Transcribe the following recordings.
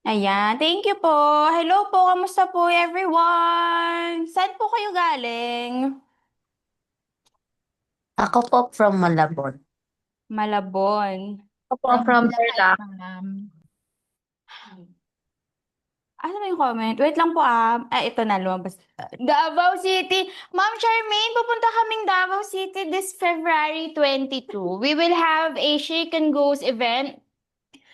Ayan, thank you po. Hello po, kamusta po everyone? Saan po kayo galing? Ako po from Malabon. Malabon. Ako po From from Tarlac, Tarlac. ma'am. Ano ba yung comment? Wait lang po ito na lumabas. Davao City. Ma'am Charmaine, pupunta kaming Davao City this February 22. We will have a Shake and Goes event.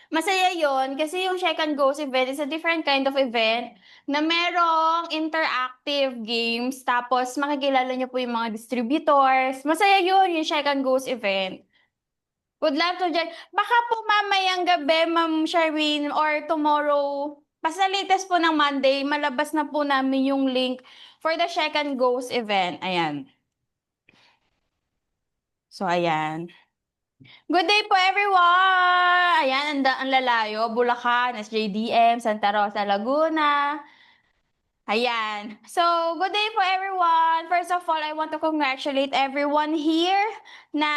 Masaya yon kasi yung Shake and Goes event is a different kind of event na merong interactive games tapos makikilala niyo po yung mga distributors. Masaya yun, yung Shake and Goes event. Would love to join. Baka po mamayang gabi, Ma'am Sharwin, or tomorrow, basta latest po ng Monday, malabas na po namin yung link for the Shake and Goes event. Ayan. So, ayan. Good day po, everyone! Ayan, ang lalayo. Bulacan, SJDM, Santa Rosa, Laguna. Ayan. So, good day po, everyone. First of all, I want to congratulate everyone here na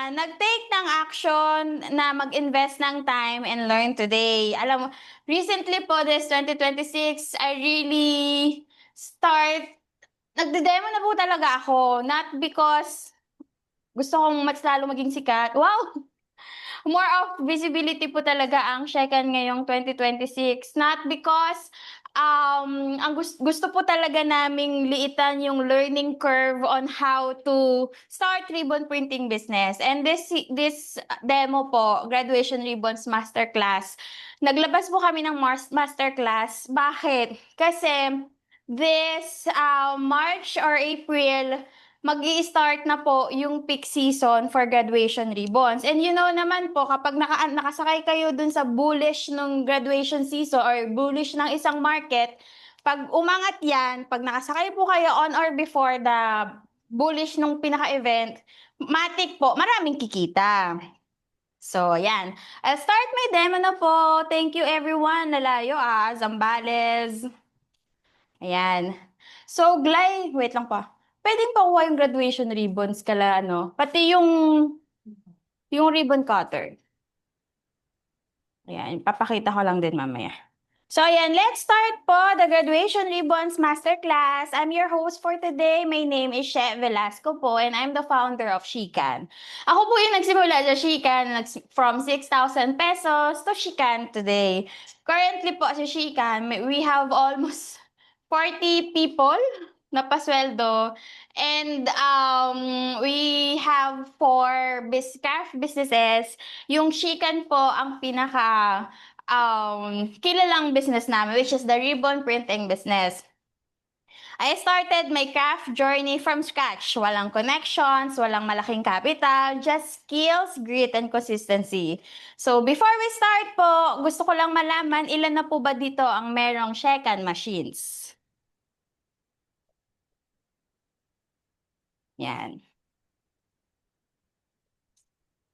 nag-take ng action na mag-invest ng time and learn today. Alam mo, recently po, this 2026, I really nagde-demo na po talaga ako. Not because gusto kong mas lalo maging sikat. Wow! More of visibility po talaga ang Shekan ngayong 2026. Not because ang gusto po talaga naming liitan yung learning curve on how to start ribbon printing business. And this demo po, Graduation Ribbons Masterclass, naglabas po kami ng masterclass. Bakit? Kasi this March or April, mag-i-start na po yung peak season for graduation ribbons. And you know naman po, kapag nakasakay kayo dun sa bullish ng graduation season or bullish ng isang market, pag umangat yan, pag nakasakay po kayo on or before the bullish nung pinaka-event, matik po, maraming kikita. So, yan. I'll start my demo na po. Thank you everyone. Nalayo Zambales. Ayan. So, Glay, wait lang pa. Pwedeng pakuha yung graduation ribbons kala ano, pati yung ribbon cutter. Ayan, papakita ko lang din mamaya. So, ayan, let's start po the Graduation Ribbons Masterclass. I'm your host for today. My name is She Velasco po, and I'm the founder of Shikan. Ako po yung nagsimula sa Shikan from 6,000 pesos to Shikan today. Currently po sa Shikan, we have almost 40 people na pasweldo. And we have four craft businesses. Yung Shikan po ang pinaka kilalang business namin, which is the ribbon printing business. I started my craft journey from scratch. Walang connections, walang malaking capital, just skills, grit, and consistency. So before we start po, gusto ko lang malaman ilan na po ba dito ang merong Shekan machines? Yan.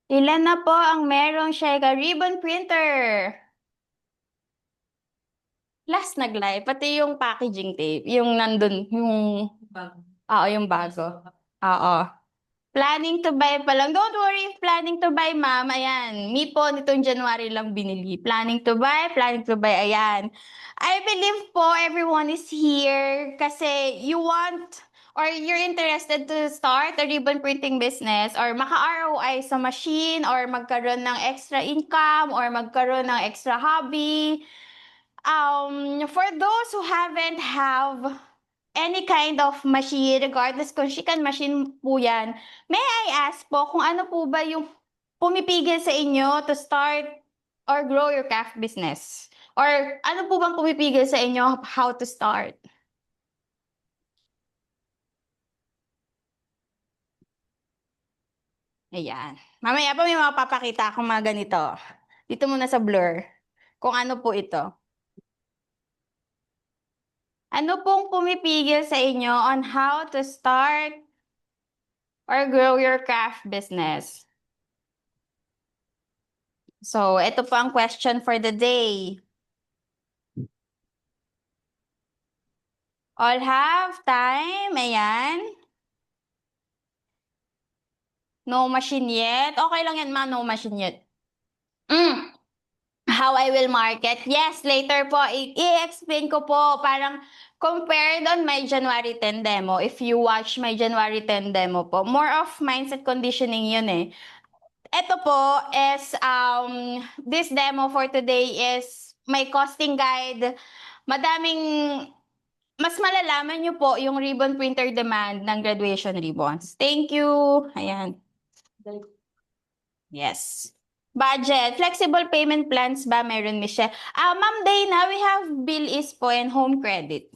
Ilan na po ang merong Shekan ribbon printer? Last nag-live, pati yung packaging tape, yung nandun, yung, oo, yung bago. Oo. Planning to buy pa lang. Don't worry if planning to buy, ma'am. Ayan. Me po, nitong January lang binili. Planning to buy. Ayan. I believe po everyone is here kasi you want or you're interested to start a ribbon printing business or maka-ROI sa machine or magkaroon ng extra income or magkaroon ng extra hobby. For those who haven't have any kind of machine, regardless kung chicken machine po yan, may I ask po kung ano po ba yung pumipigil sa inyo to start or grow your craft business? Or ano po bang pumipigil sa inyo how to start? Ayan. Mamaya pa may mapapakita akong mga ganito. Dito muna sa blur. Kung ano po ito. Ano pong pumipigil sa inyo on how to start or grow your craft business? So, ito po ang question for the day. All have time. Ayan. No machine yet. Okay lang yan, ma. No machine yet. Mm. how I will market. Yes, later po, i-explain ko po, parang compared on my January 10 demo. If you watch my January 10 demo po, more of mindset conditioning yun eh. Ito po is, this demo for today is my costing guide. Mas malalaman nyo po yung ribbon printer demand ng graduation ribbons. Thank you. Ayan. Yes. Budget. Flexible payment plans ba meron, Michelle? Ma'am Dana, we have bill is po and home credit.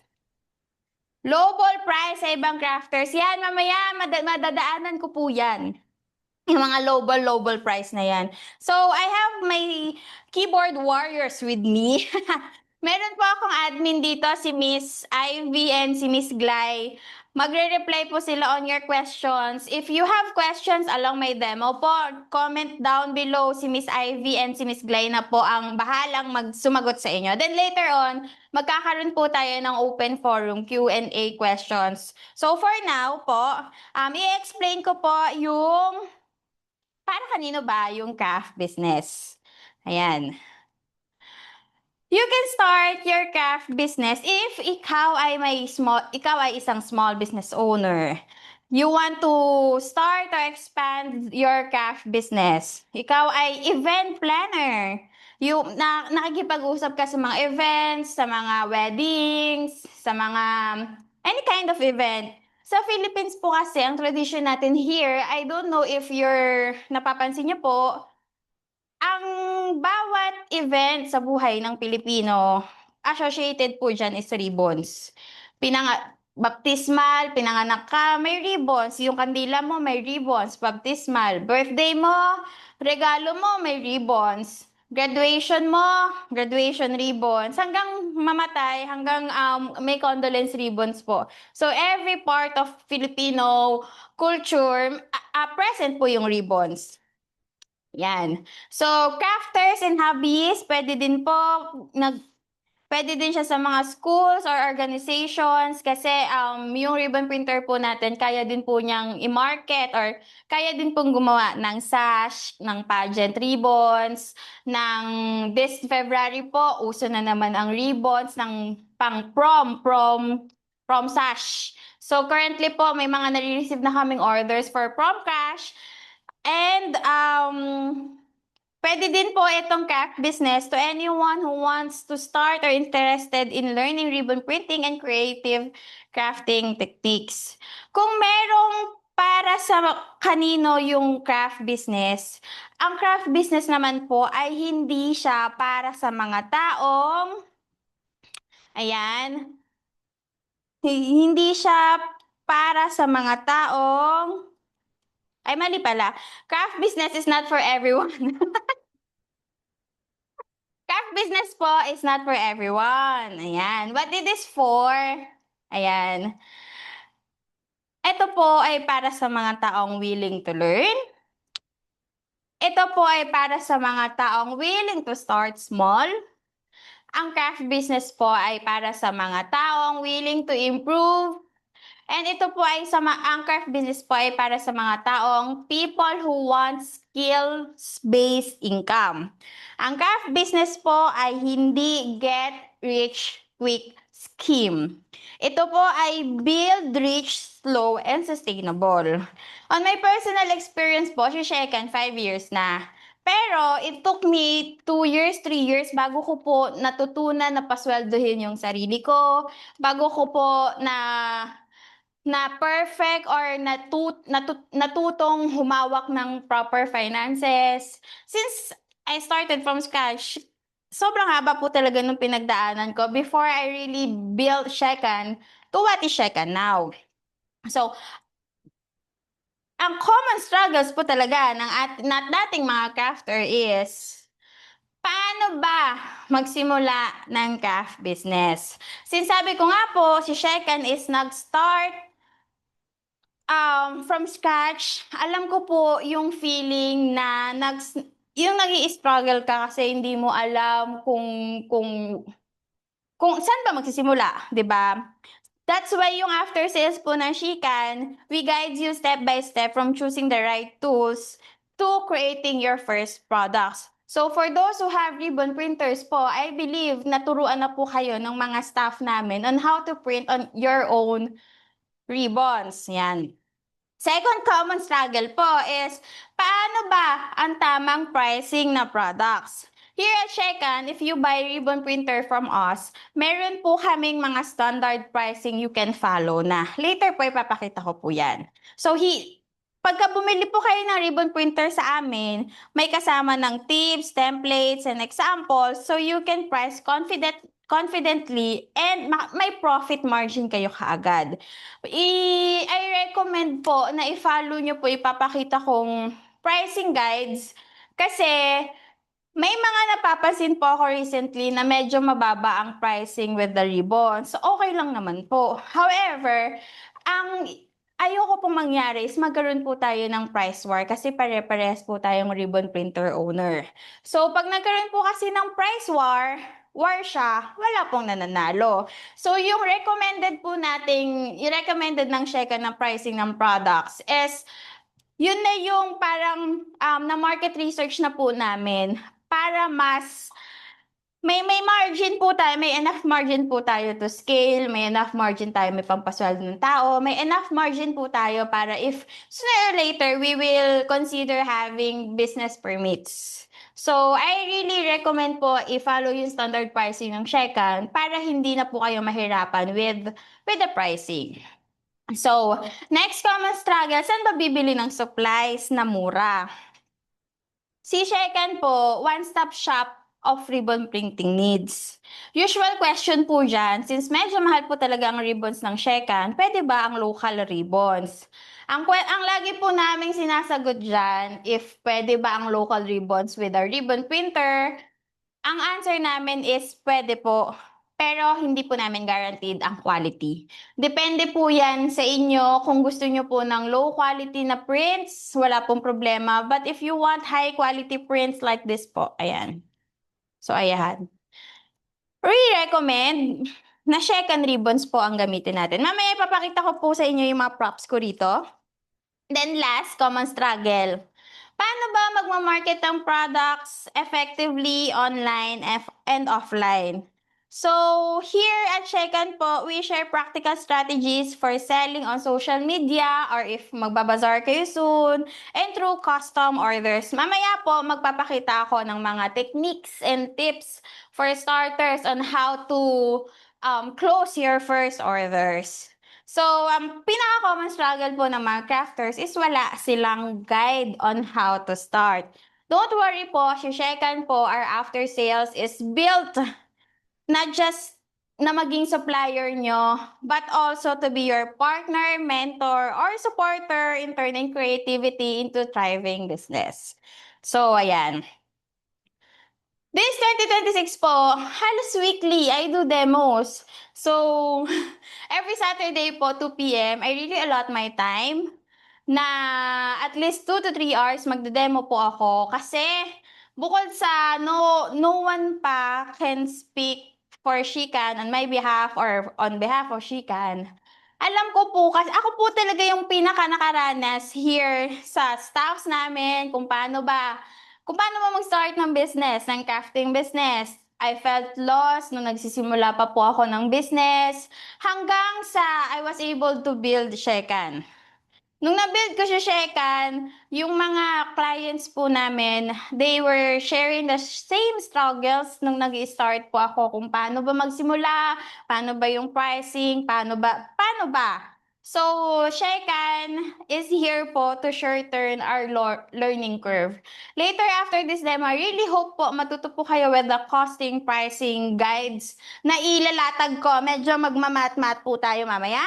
Lowball price sa ibang crafters. Yan, mamaya madadaanan ko po yan. Yung mga lowball price na yan. So, I have my keyboard warriors with me. Meron po akong admin dito, si Miss Ivy and si Miss Glay. Magre-reply po sila on your questions. If you have questions along my demo po, comment down below. Si Miss Ivy and si Miss Glay na po ang bahalang sumagot sa inyo. Then later on, magkakaroon po tayo ng open forum Q&A questions. So for now po, i-explain ko po yung para kanino ba yung craft business. Ayan. You can start your craft business if ikaw ay isang small business owner. You want to start or expand your craft business. Ikaw ay event planner. Nakikipag-usap ka sa mga events, sa mga weddings, sa mga any kind of event. Sa Philippines po kasi, ang tradition natin here, I don't know if napapansin niyo po, ang bawat event sa buhay ng Pilipino, associated po dyan is ribbons. Baptismal, pinanganak ka, may ribbons. Yung kandila mo, may ribbons. Baptismal. Birthday mo, regalo mo, may ribbons. Graduation mo, graduation ribbons. Hanggang mamatay, hanggang may condolence ribbons po. So, every part of Filipino culture, present po yung ribbons. Yan. So, crafters and hobbies, pwede din siya sa mga schools or organizations kasi yung ribbon printer po natin, kaya din po niyang i-market or kaya din pong gumawa ng sash, ng pageant ribbons, ng this February po, uso na naman ang ribbons ng pang prom sash. So, currently po, may mga nare-receive na kaming orders for prom cash. And pwede din po itong craft business to anyone who wants to start or interested in learning ribbon printing and creative crafting techniques. Kung merong para sa kanino yung craft business, ang craft business naman po ay hindi siya para sa mga taong, ayan, hindi siya para sa mga taong, ay mali pala, craft business is not for everyone. Craft business po is not for everyone. Ayan. What it is for? Ayan. Ito po ay para sa mga taong willing to learn. Ito po ay para sa mga taong willing to start small. Ang craft business po ay para sa mga taong willing to improve. And ito po ay ang craft business po ay para sa mga taong people who want skills-based income. Ang craft business po ay hindi get rich quick scheme. Ito po ay build rich, slow, and sustainable. On my personal experience po, Shekan, 5 years na. Pero it took me 2 years, 3 years bago ko po natutunan na pasweldohin yung sarili ko, bago ko po na perfect or natutong humawak ng proper finances. Since I started from scratch, sobrang haba po talaga nung pinagdaanan ko before I really built Shekan to what is Shekan now. So, ang common struggles po talaga ng dating mga crafter is, paano ba magsimula ng craft business? Since sabi ko nga po, si Shekan is nag-start from scratch. Alam ko po yung feeling na yung nag-i-struggle ka kasi hindi mo alam kung saan ba magsisimula, 'di ba? That's why yung after sales po ng Shekan, we guide you step by step from choosing the right tools to creating your first products. So for those who have ribbon printers po, I believe naturuan na po kayo ng mga staff namin on how to print on your own ribbons. Yan. Second common struggle po is, paano ba ang tamang pricing na products? Here at Shekan, if you buy ribbon printer from us, meron po kaming mga standard pricing you can follow na. Later po ipapakita ko po yan. So, pagka bumili po kayo ng ribbon printer sa amin, may kasama ng tips, templates, and examples so you can price confidently and may profit margin kayo kaagad. I recommend po na i-follow nyo po, ipapakita kong pricing guides kasi may mga napapansin po ako recently na medyo mababa ang pricing with the ribbons. So, okay lang naman po. However, ang ayoko pong mangyari is magkaroon po tayo ng price war kasi pare-parehas po tayong ribbon printer owner. So, pag nagkaroon po kasi ng price war siya, wala pong nananalo. So, yung recommended ng Shekan na pricing ng products is, yun na yung parang na market research na po namin para mas may margin po tayo, may enough margin po tayo to scale, may enough margin tayo, may pampasweldo ng tao, may enough margin po tayo para if sooner or later we will consider having business permits. So, I really recommend po i-follow yung standard pricing ng Shekan para hindi na po kayo mahirapan with the pricing. So, next common struggle, saan ba bibili ng supplies na mura? Si Shekan po, one-stop shop of ribbon printing needs. Usual question po dyan, since medyo mahal po talaga ang ribbons ng Shekan, pwede ba ang local ribbons? Ang lagi po naming sinasagot dyan, if pwede ba ang local ribbons with a ribbon printer, ang answer namin is pwede po, pero hindi po namin guaranteed ang quality. Depende po yan sa inyo. Kung gusto nyo po ng low quality na prints, wala pong problema. But if you want high quality prints like this po, ayan. So, ayan. Recommend na Shekan ribbons po ang gamitin natin. Mamaya ipapakita ko po sa inyo yung mga props ko rito. Then last, common struggle. Paano ba magmamarket ng products effectively online and offline? So, here at Shekan po, we share practical strategies for selling on social media or if magbabazar kayo soon and through custom orders. Mamaya po, magpapakita ako ng mga techniques and tips for starters on how to close your first orders. So, ang pinaka-common struggle po ng mga crafters is wala silang guide on how to start. Don't worry po, si Shekan po, our after sales is built not just na maging supplier nyo, but also to be your partner, mentor, or supporter in turning creativity into thriving business. So, ayan. This 2026 po, halos weekly, I do demos. So, every Saturday po, 2 p.m., I really allot my time na at least 2 to 3 hours magde-demo po ako. Kasi, bukod sa no one pa can speak for Shekan on my behalf or on behalf of Shekan, alam ko po, kasi ako po talaga yung pinaka-nakaranas here sa staffs namin kung paano ba mag-start ng business, ng crafting business. I felt lost nung nagsisimula pa po ako ng business hanggang sa I was able to build Shekan. Nung na-build ko siya Shekan, yung mga clients po namin, they were sharing the same struggles nung nag-start po ako kung paano ba magsimula, paano ba yung pricing, paano ba. So, Shekan is here po to shorten our learning curve. Later after this demo, I really hope po matuto po kayo with the costing, pricing guides na ilalatag ko. Medyo magmamat-mat po tayo mamaya.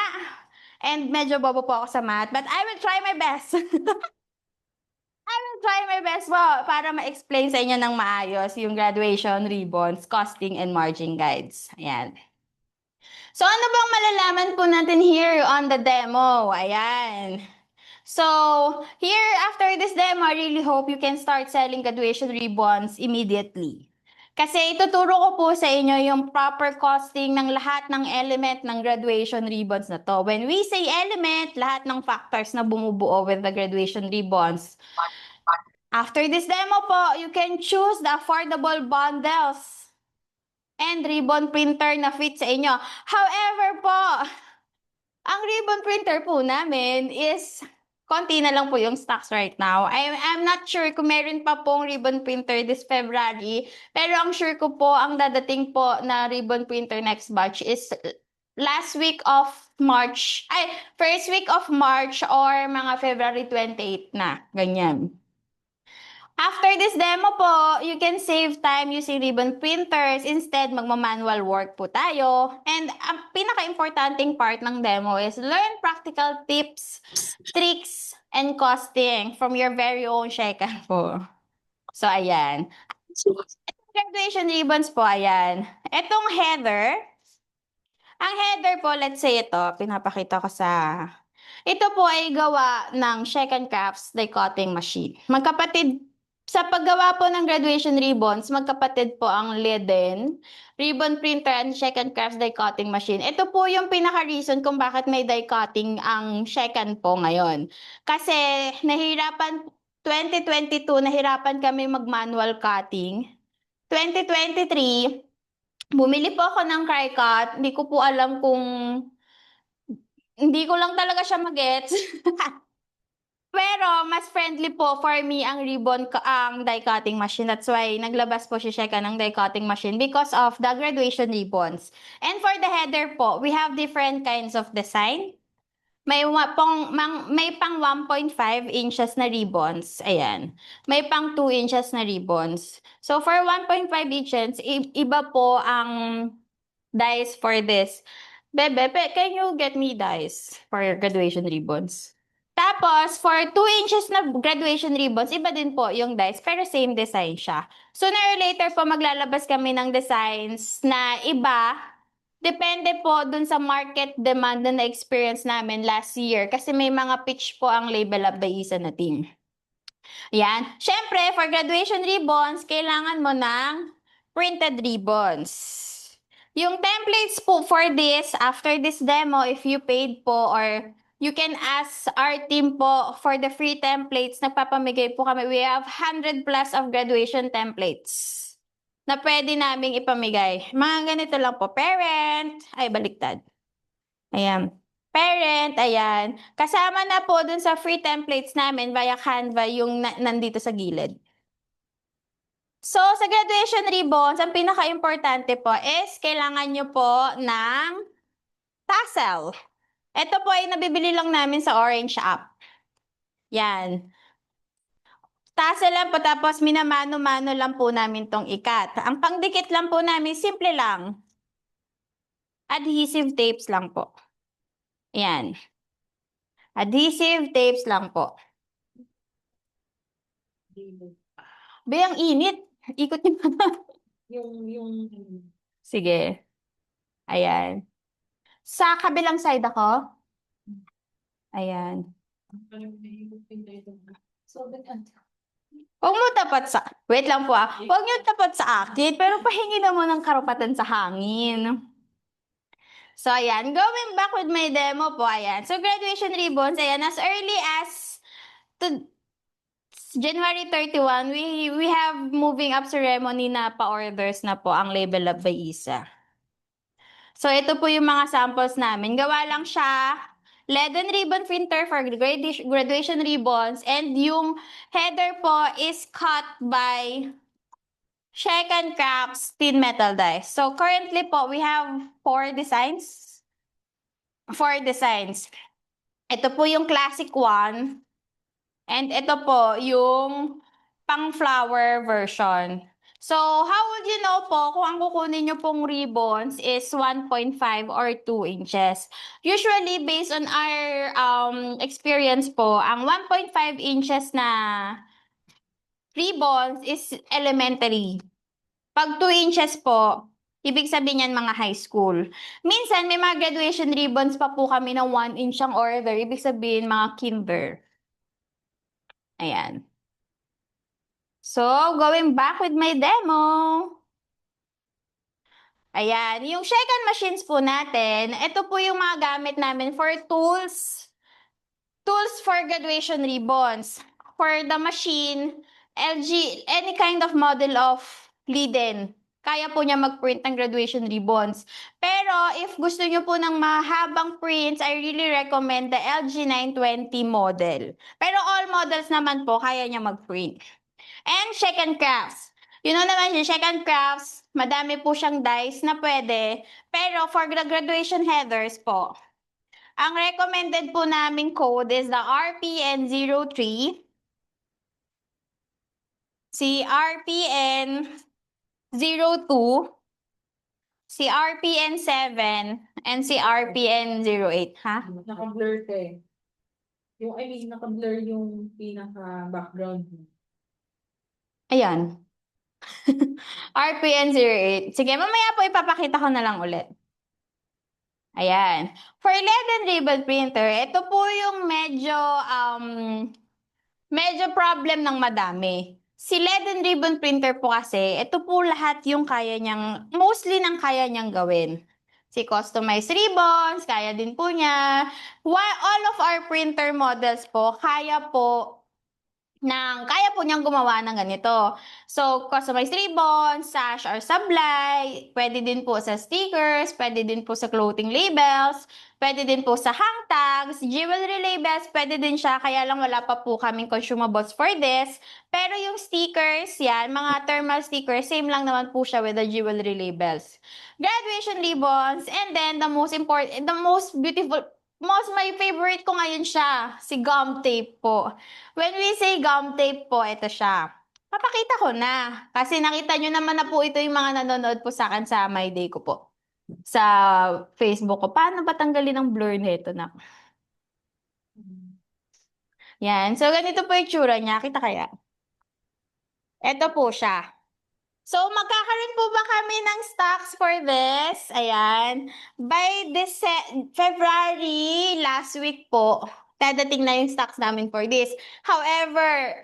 And medyo bobo po ako sa math, but I will try my best. I will try my best po para ma-explain sa inyo ng maayos yung graduation ribbons, costing, and margin guides. Ayan. So, ano bang malalaman po natin here on the demo? Ayan. So, here, after this demo, I really hope you can start selling graduation ribbons immediately. Kasi ituturo ko po sa inyo yung proper costing ng lahat ng element ng graduation ribbons na to. When we say element, lahat ng factors na bumubuo with the graduation ribbons. After this demo po, you can choose the affordable bundles and ribbon printer na fit sa inyo. However po, ang ribbon printer po namin is konti na lang po yung stocks right now. I'm not sure kung meron pa pong ribbon printer this February, pero ang sure ko po, ang dadating po na ribbon printer next batch is last week of March, first week of March or mga February 28 na, ganyan. After this demo po, you can save time using ribbon printers. Instead, magma-manual work po tayo. And ang pinaka-importanting part ng demo is learn practical tips, tricks, and costing from your very own Sheikah po. So, ayan. Graduation ribbons po, ayan. Itong header, ang header po, let's say ito, pinapakita ko sa... Ito po ay gawa ng Sheikah Crafts die cutting machine. Magkapatid, sa paggawa po ng graduation ribbons, magkapatid po ang Leden, ribbon printer, and Sheikah Crafts die cutting machine. Ito po yung pinaka-reason kung bakit may die cutting ang Sheikah po ngayon. Kasi nahirapan, 2022, nahirapan kami mag-manual cutting. 2023, bumili po ako ng Cricut. Hindi ko po alam kung... Hindi ko lang talaga siya magets. Pero mas friendly po for me ang ang die cutting machine. That's why naglabas po si Sheikah ng die cutting machine because of the graduation ribbons. And for the header po, we have different kinds of design. May pang 1.5 inches na ribbons. Ayan. May pang 2 inches na ribbons. So for 1.5 inches, iba po ang dies for this. Bebe, can you get me dies for your graduation ribbons? Tapos, for 2 inches na graduation ribbons, iba din po yung dies, pero same design siya. Sooner or later po, maglalabas kami ng designs na iba. Depende po dun sa market demand na na-experience namin last year kasi may mga pitch po ang Label Up by Isa na team. Yan. Siyempre, for graduation ribbons, kailangan mo ng printed ribbons. Yung templates po for this, after this demo, if you paid po or you can ask our team po for the free templates. Nagpapamigay po kami. We have 100 plus of graduation templates na pwede naming ipamigay. Mga ganito lang po. Parent. Ay, baliktad. Ayan. Parent, ayan. Kasama na po dun sa free templates namin via Canva yung nandito sa gilid. So, sa graduation ribbons, ang pinaka-importante po is kailangan nyo po ng tassel. Ito po ay nabibili lang namin sa Orange app. Yan. Tassel lang po tapos minamano-mano lang po namin tong ikat. Ang pangdikit lang po namin, simple lang. Adhesive tapes lang po. Yan. Adhesive tapes lang po. Bayang init. Ikot niyo pa. Sige. Ayan. Sa kabilang side ako. Ayan. Huwag mo tapat sa... Wait lang po ah. Huwag niyo tapat sa akin, pero pahingi na mo ng karapatan sa hangin. So, ayan. Going back with my demo po, ayan. So, graduation ribbons, ayan. As early as January 31, we have moving up ceremony na pa-orders na po ang Label Up by Isa. So, ito po yung mga samples namin. Gawa lang siya leaden ribbon printer for graduation ribbons, and yung header po is cut by Sheikah Crafts thin metal dies. So currently po, we have 4 designs. 4 designs. Ito po yung classic one. And ito po yung pang flower version. So, how would you know po kung ang kukunin nyo pong ribbons is 1.5 or 2 inches? Usually, based on our experience po, ang 1.5 inches na ribbons is elementary. Pag 2 inches po, ibig sabihin yan mga high school. Minsan, may mga graduation ribbons pa po kami na 1 inch ang order. Ibig sabihin mga kinder. Ayan. So, going back with my demo. Ayan, yung Sheikah machines po natin, ito po yung mga gamit namin for tools. Tools for graduation ribbons. For the machine, LG, any kind of model of Liden, kaya po niya mag-print ng graduation ribbons. Pero if gusto niyo po ng mahabang prints, I really recommend the LG 920 model. Pero all models naman po, kaya niya mag-print. And Sheck& Crafts. You know naman yung Sheck& Crafts, madami po siyang dies na pwede. Pero for the graduation headers po, ang recommended po naming code is the RPN03, si RPN02, si RPN7, and si RPN08. Ha? Naka-blur ka eh. Naka-blur yung pinaka-background mo. Ayan. RPN08. Sige, mamaya po ipapakita ko na lang ulit. Ayan. For LED and ribbon printer, ito po yung medyo problem ng madami. Si LED and ribbon printer po kasi, ito po lahat yung kaya niyang, mostly ng kaya niyang gawin. Si customized ribbons, kaya din po niya. While all of our printer models po, kaya po niyang gumawa ng ganito. So, customized ribbon, sash or sablay, pwede din po sa stickers, pwede din po sa clothing labels, pwede din po sa hang tags, jewelry labels, pwede din siya, kaya lang wala pa po kaming consumables for this. Pero yung stickers, yan, mga thermal stickers, same lang naman po siya with the jewelry labels. Graduation ribbons, and then the most beautiful, my favorite ko ngayon siya, si gum tape po. When we say gum tape po, ito siya. Papakita ko na. Kasi nakita nyo naman na po ito yung mga nanonood po sa akin sa My Day ko po. Sa Facebook ko. Paano ba tanggalin ang blur nito na? Yan. So, ganito po yung tsura niya. Kita kaya? Ito po siya. So, magkakaroon po ba kami ng stocks for this? Ayan. By February, last week po, dadating na yung stocks namin for this. However,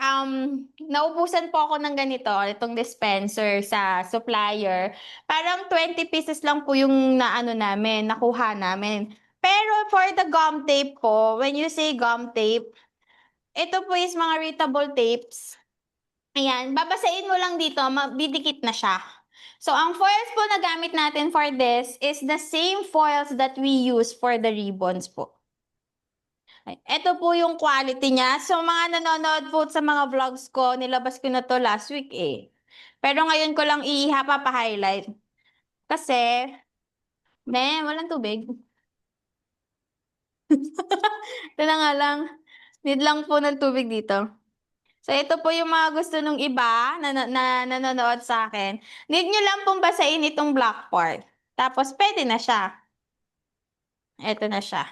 naubusan po ako ng ganito, itong dispenser sa supplier. Parang 20 pieces lang po yung nakuha namin. Pero for the gum tape po, when you say gum tape, ito po is mga readable tapes. Ayan, babasain mo lang dito, didikit na siya. So, ang foils po na gamit natin for this is the same foils that we use for the ribbons po. Ito po yung quality niya. So, mga nanonood po sa mga vlogs ko, nilabas ko na to last week eh. Pero ngayon ko lang pa-highlight. Kasi, walang tubig. Ito na nga lang. Need lang po ng tubig dito. So, ito po yung mga gusto nung iba na nanonood sa akin. Need nyo lang pong basahin itong black part. Tapos, pwede na siya. Ito na siya.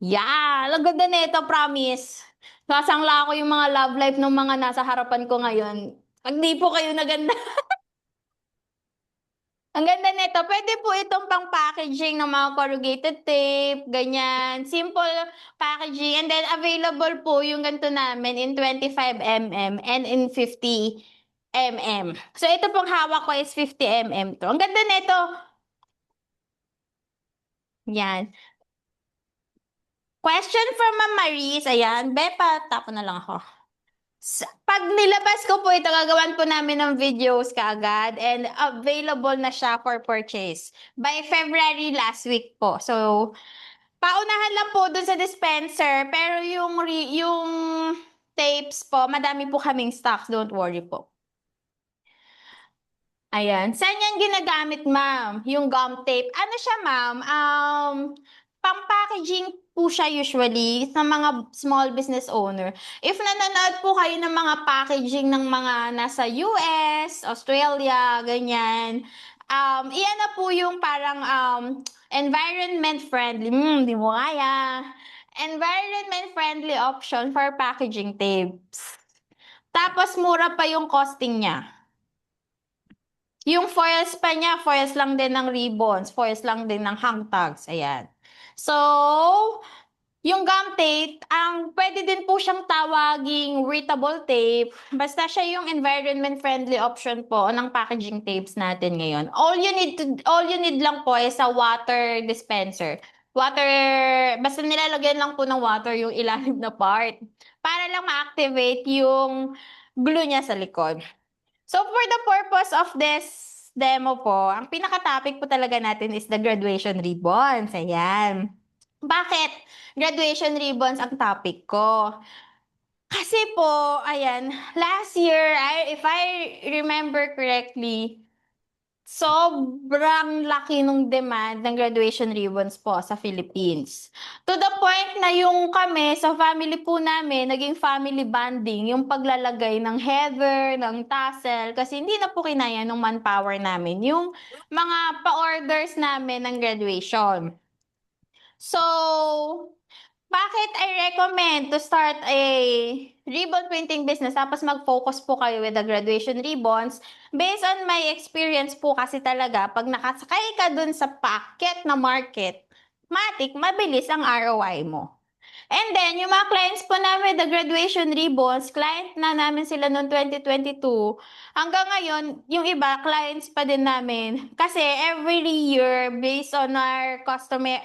Yeah! Ang ganda na ito, promise. Sasangla ko yung mga love life ng mga nasa harapan ko ngayon. Pag di po kayo naganda. Ang ganda nito. Pwede po itong pang-packaging ng mga corrugated tape, ganyan. Simple packaging. And then available po yung ganito namin in 25mm and in 50mm. So ito pong hawak ko is 50mm to. Ang ganda nito. Yan. Question from Ma'am Maris. Ayan. Bepa, tapo na lang ako. Pag nilabas ko po ito, gagawan po namin ng videos kaagad and available na siya for purchase by February last week po. So, paunahan lang po dun sa dispenser, pero yung tapes po, madami po kaming stocks, don't worry po. Ayan. Saan yan ginagamit, ma'am? Yung gum tape. Ano siya, ma'am? Pang-packaging po siya usually sa mga small business owner. If nanonood po kayo ng mga packaging ng mga nasa US, Australia, ganyan, iyan na po yung parang environment friendly. Di mo kaya. Environment friendly option for packaging tapes. Tapos mura pa yung costing niya. Yung foils pa niya, foils lang din ng ribbons, foils lang din ng hang tags. Ayan. So, yung gum tape, pwede din po siyang tawaging readable tape. Basta siya yung environment-friendly option po ng packaging tapes natin ngayon. All you need lang po is a water dispenser. water, basta nilalagyan lang po ng water yung ilalim na part para lang ma-activate yung glue niya sa likod. So for the purpose of this demo po, ang pinaka-topic po talaga natin is the graduation ribbons. Ayan. Bakit graduation ribbons ang topic ko? Kasi po, ayan, last year, if I remember correctly, sobrang laki nung demand ng graduation ribbons po sa Philippines. To the point na yung kami, sa family po namin, naging family bonding, yung paglalagay ng heather, ng tassel, kasi hindi na po kinaya ng manpower namin, yung mga pa-orders namin ng graduation. So, bakit I recommend to start a ribbon printing business tapos mag-focus po kayo with the graduation ribbons? Based on my experience po kasi talaga, pag nakasakay ka dun sa packet na market, mabilis ang ROI mo. And then, yung mga clients po namin, the graduation ribbons, client na namin sila noong 2022, hanggang ngayon, yung iba, clients pa din namin. Kasi every year, based on our customer,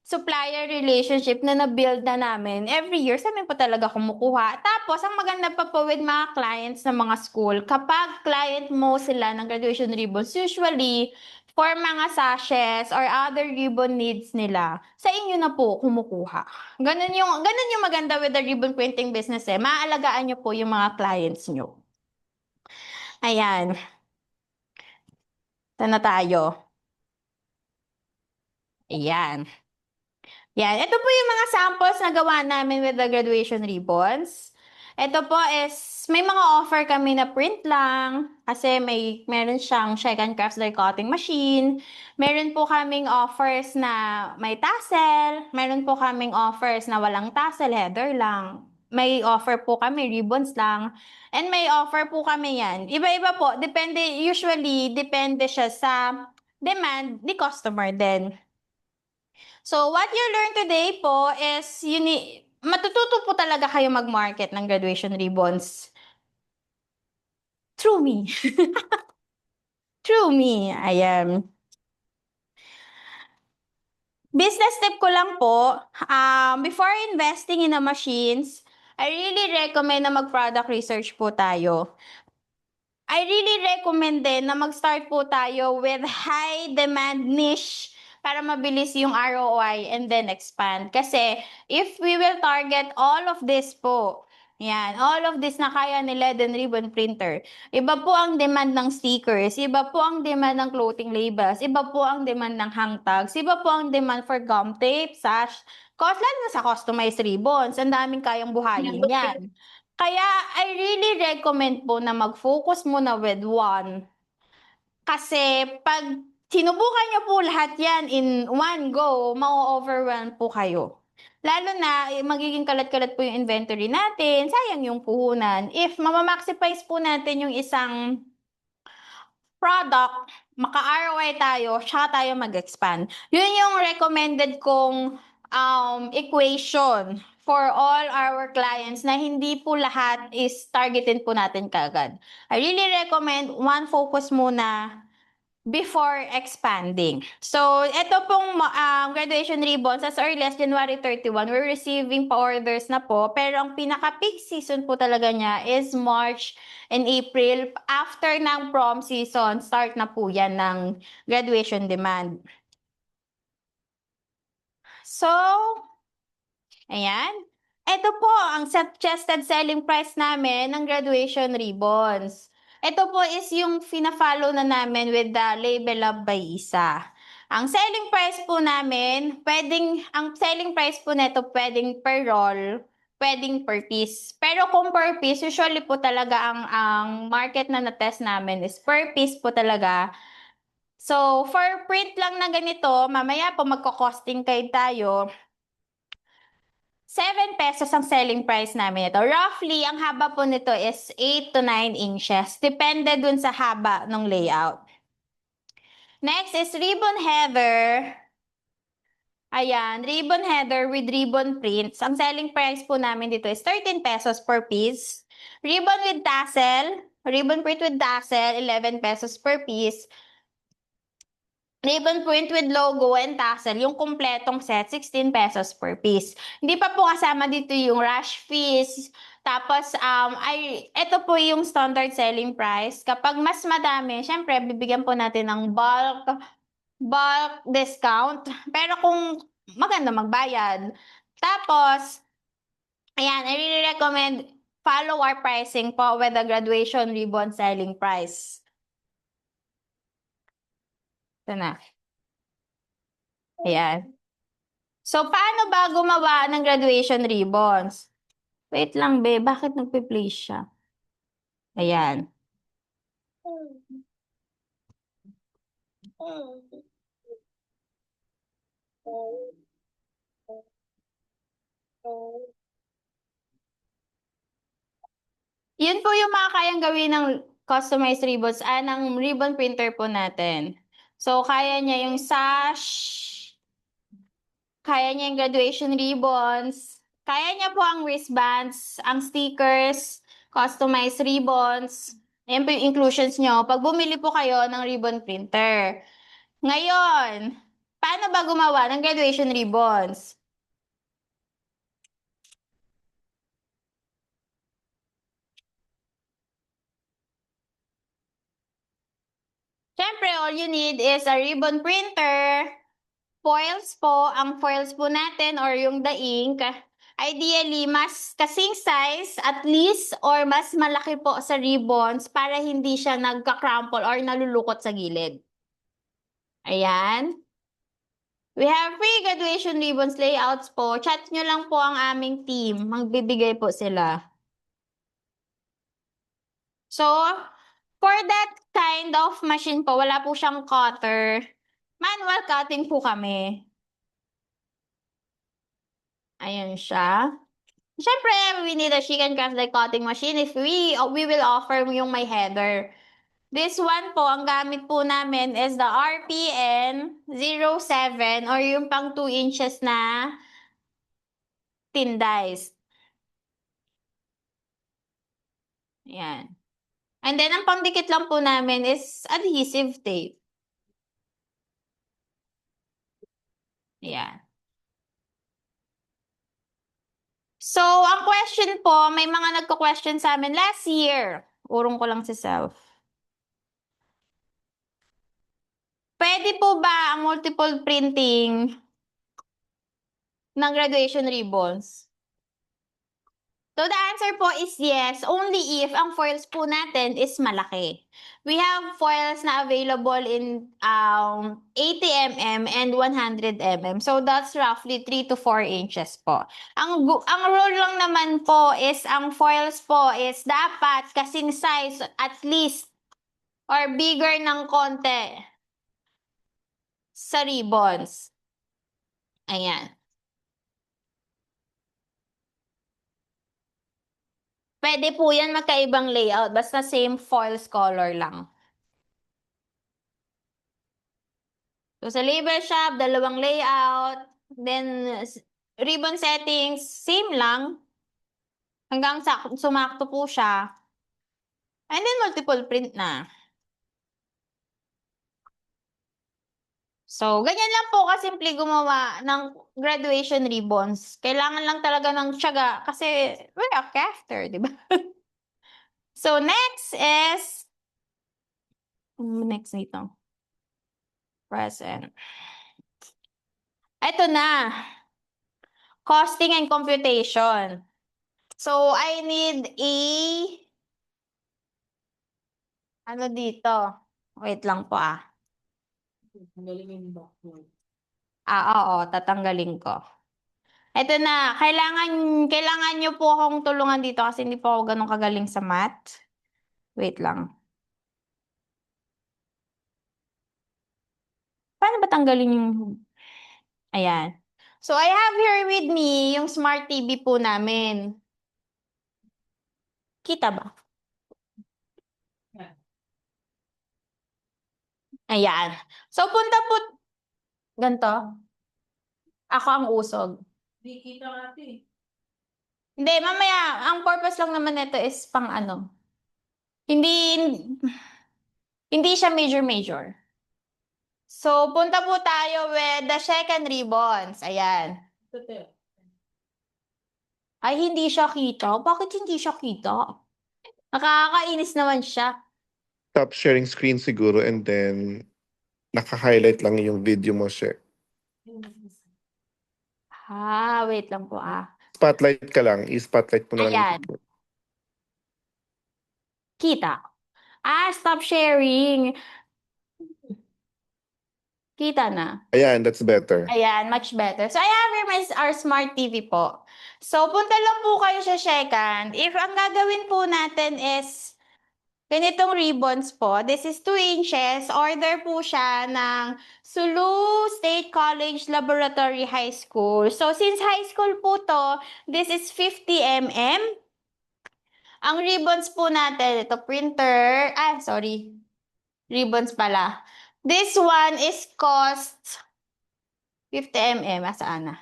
supplier relationship na na-build na namin, every year sa amin po talaga kumukuha. Tapos, ang maganda pa po with mga clients ng mga school, kapag client mo sila ng graduation ribbons, usually, for mga sachets or other ribbon needs nila, sa inyo na po kumukuha. Ganun yung maganda with the ribbon printing business eh. Maaalagaan nyo po yung mga clients nyo. Ayan. Ito na tayo. Ayan. Yan. Ito po yung mga samples na gawa namin with the graduation ribbons. Ito po is, may mga offer kami na print lang kasi meron siyang Sheik and Crafts die cutting machine. Meron po kaming offers na may tassel. Meron po kaming offers na walang tassel, heather lang. May offer po kami, ribbons lang. And may offer po kami yan. Iba-iba po. Usually, depende siya sa demand ni customer din. So, what you learn today po is matututo po talaga kayo mag-market ng graduation ribbons. Through me. Through me. Ayan. Business tip ko lang po, before investing in the machines, I really recommend na mag-product research po tayo. I really recommend din na mag-start po tayo with high demand niche para mabilis yung ROI and then expand. Kasi if we will target all of this po, yan, all of this na kaya ni LED and ribbon printer, iba po ang demand ng stickers, iba po ang demand ng clothing labels, iba po ang demand ng hang tags, iba po ang demand for gum tape, sash, lalo na sa customized ribbons, ang daming kayang buhayin yan. Kaya I really recommend po na mag-focus muna with one. Kasi pag sinubukan nyo po lahat yan in one go, ma-overwhelm po kayo. Lalo na magiging kalat-kalat po yung inventory natin, sayang yung puhunan. If mamamaximize po natin yung isang product, maka-ROI tayo, tsaka tayo mag-expand. Yun yung recommended kong equation for all our clients na hindi po lahat is targetin po natin kagad. I really recommend one focus muna before expanding. So, ito pong graduation ribbons as early as January 31, we're receiving pa-orders na po. Pero ang pinaka-peak season po talaga niya is March and April. After ng prom season, start na po yan ng graduation demand. So, ayan. Ito po ang suggested selling price namin ng graduation ribbons. Ito po is yung fina-follow na namin with the Label Up by Isa. Ang selling price po namin, ang selling price po nito pwedeng per roll, pwedeng per piece. Pero kung per piece, usually po talaga ang market na na-test namin is per piece po talaga. So, for print lang na ganito, mamaya po magko-costing kayo tayo. 7 pesos ang selling price namin ito. Roughly, ang haba po nito is 8 to 9 inches. Depende dun sa haba ng layout. Next is ribbon heather. Ayan, ribbon heather with ribbon prints. Ang selling price po namin dito is 13 pesos per piece. Ribbon with tassel, ribbon print with tassel, 11 pesos per piece. Ribbon print with logo and tassel, yung kumpletong set, 16 pesos per piece. Hindi pa po kasama dito yung rush fees. Tapos, ito po yung standard selling price. Kapag mas madami, syempre, bibigyan po natin ng bulk discount. Pero kung maganda magbayad. Tapos, ayan, I really recommend follow our pricing po with the graduation ribbon selling price. Ito na. Ayan. So, paano ba gumawa ng graduation ribbons? Wait lang, be. Bakit nagpe-play siya? Ayan. Yun po yung mga kayang gawin ng customized ribbons, ng ribbon printer po natin. So, kaya niya yung sash, kaya niya yung graduation ribbons, kaya niya po ang wristbands, ang stickers, customized ribbons. Ayan po yung inclusions nyo pag bumili po kayo ng ribbon printer. Ngayon, paano ba gumawa ng graduation ribbons? Siyempre, all you need is a ribbon printer, foils po, ang foils po natin or yung the ink, ideally, mas kasing size at least or mas malaki po sa ribbons para hindi siya nagka-crumple or nalulukot sa gilid. Ayan. We have free graduation ribbons layouts po. Chat nyo lang po ang aming team. Magbibigay po sila. So, for that kind of machine po, wala po siyang cutter. Manual cutting po kami. Ayan siya. Siyempre, we need a chicken craft like cutting machine if we will offer yung may header. This one po, ang gamit po namin is the RPN 07 or yung pang 2 inches na thin dice. Ayan. And then, ang pangdikit lang po namin is adhesive tape. Ayan. So, ang question po, may mga nagko-question sa amin last year. Urong ko lang si self. Pwede po ba ang multiple printing ng graduation ribbons? So, the answer po is yes, only if ang foils po natin is malaki. We have foils na available in 80 mm and 100 mm. So, that's roughly 3 to 4 inches po. Ang rule lang naman po is ang foils po is dapat kasing size at least or bigger ng konti sa ribbons. Ayan. Pwede po yan magkaibang layout, basta same foils color lang. So, sa label shop, dalawang layout. Then, ribbon settings, same lang. Hanggang sumakto po siya. And then, multiple print na. So, ganyan lang po kasimple gumawa ng graduation ribbons. Kailangan lang talaga ng tiyaga kasi we're a crafter, di ba? So, next is, next nito. Present. Ito na. Costing and computation. So, I need ano dito? Wait lang po ah. Ang galing yung backboard. Oo, tatanggalin ko. Ito na, kailangan nyo po akong tulungan dito kasi hindi po ako ganun kagaling sa math. Wait lang. Paano ba tanggalin yung... Ayan. So, I have here with me yung smart TV po namin. Kita ba? Ayan. So, punta po... Ganto. Ako ang usog. Di kita nga ito eh. Hindi, mamaya, ang purpose lang naman nito is pang ano. Hindi siya major. So, punta po tayo with the second ribbons. Ayan. Ito, te. Ay, hindi siya kita. Bakit hindi siya kita? Nakakainis naman siya. Stop sharing screen siguro and then naka-highlight lang yung video mo share. Wait lang po Spotlight ka lang. I-spotlight mo na lang. Ayan. Kita. Stop sharing. Kita na. Ayan, that's better. Ayan, much better. So, ayan, our smart TV po. So, punta lang po kayo sa second. If ang gagawin po natin is ganitong ribbons po, this is 2 inches. Order po siya ng Sulu State College Laboratory High School. So, since high school po to, this is 50 mm. Ang ribbons po natin, ito printer, sorry, ribbons pala. This one is cost 50 mm, saan na?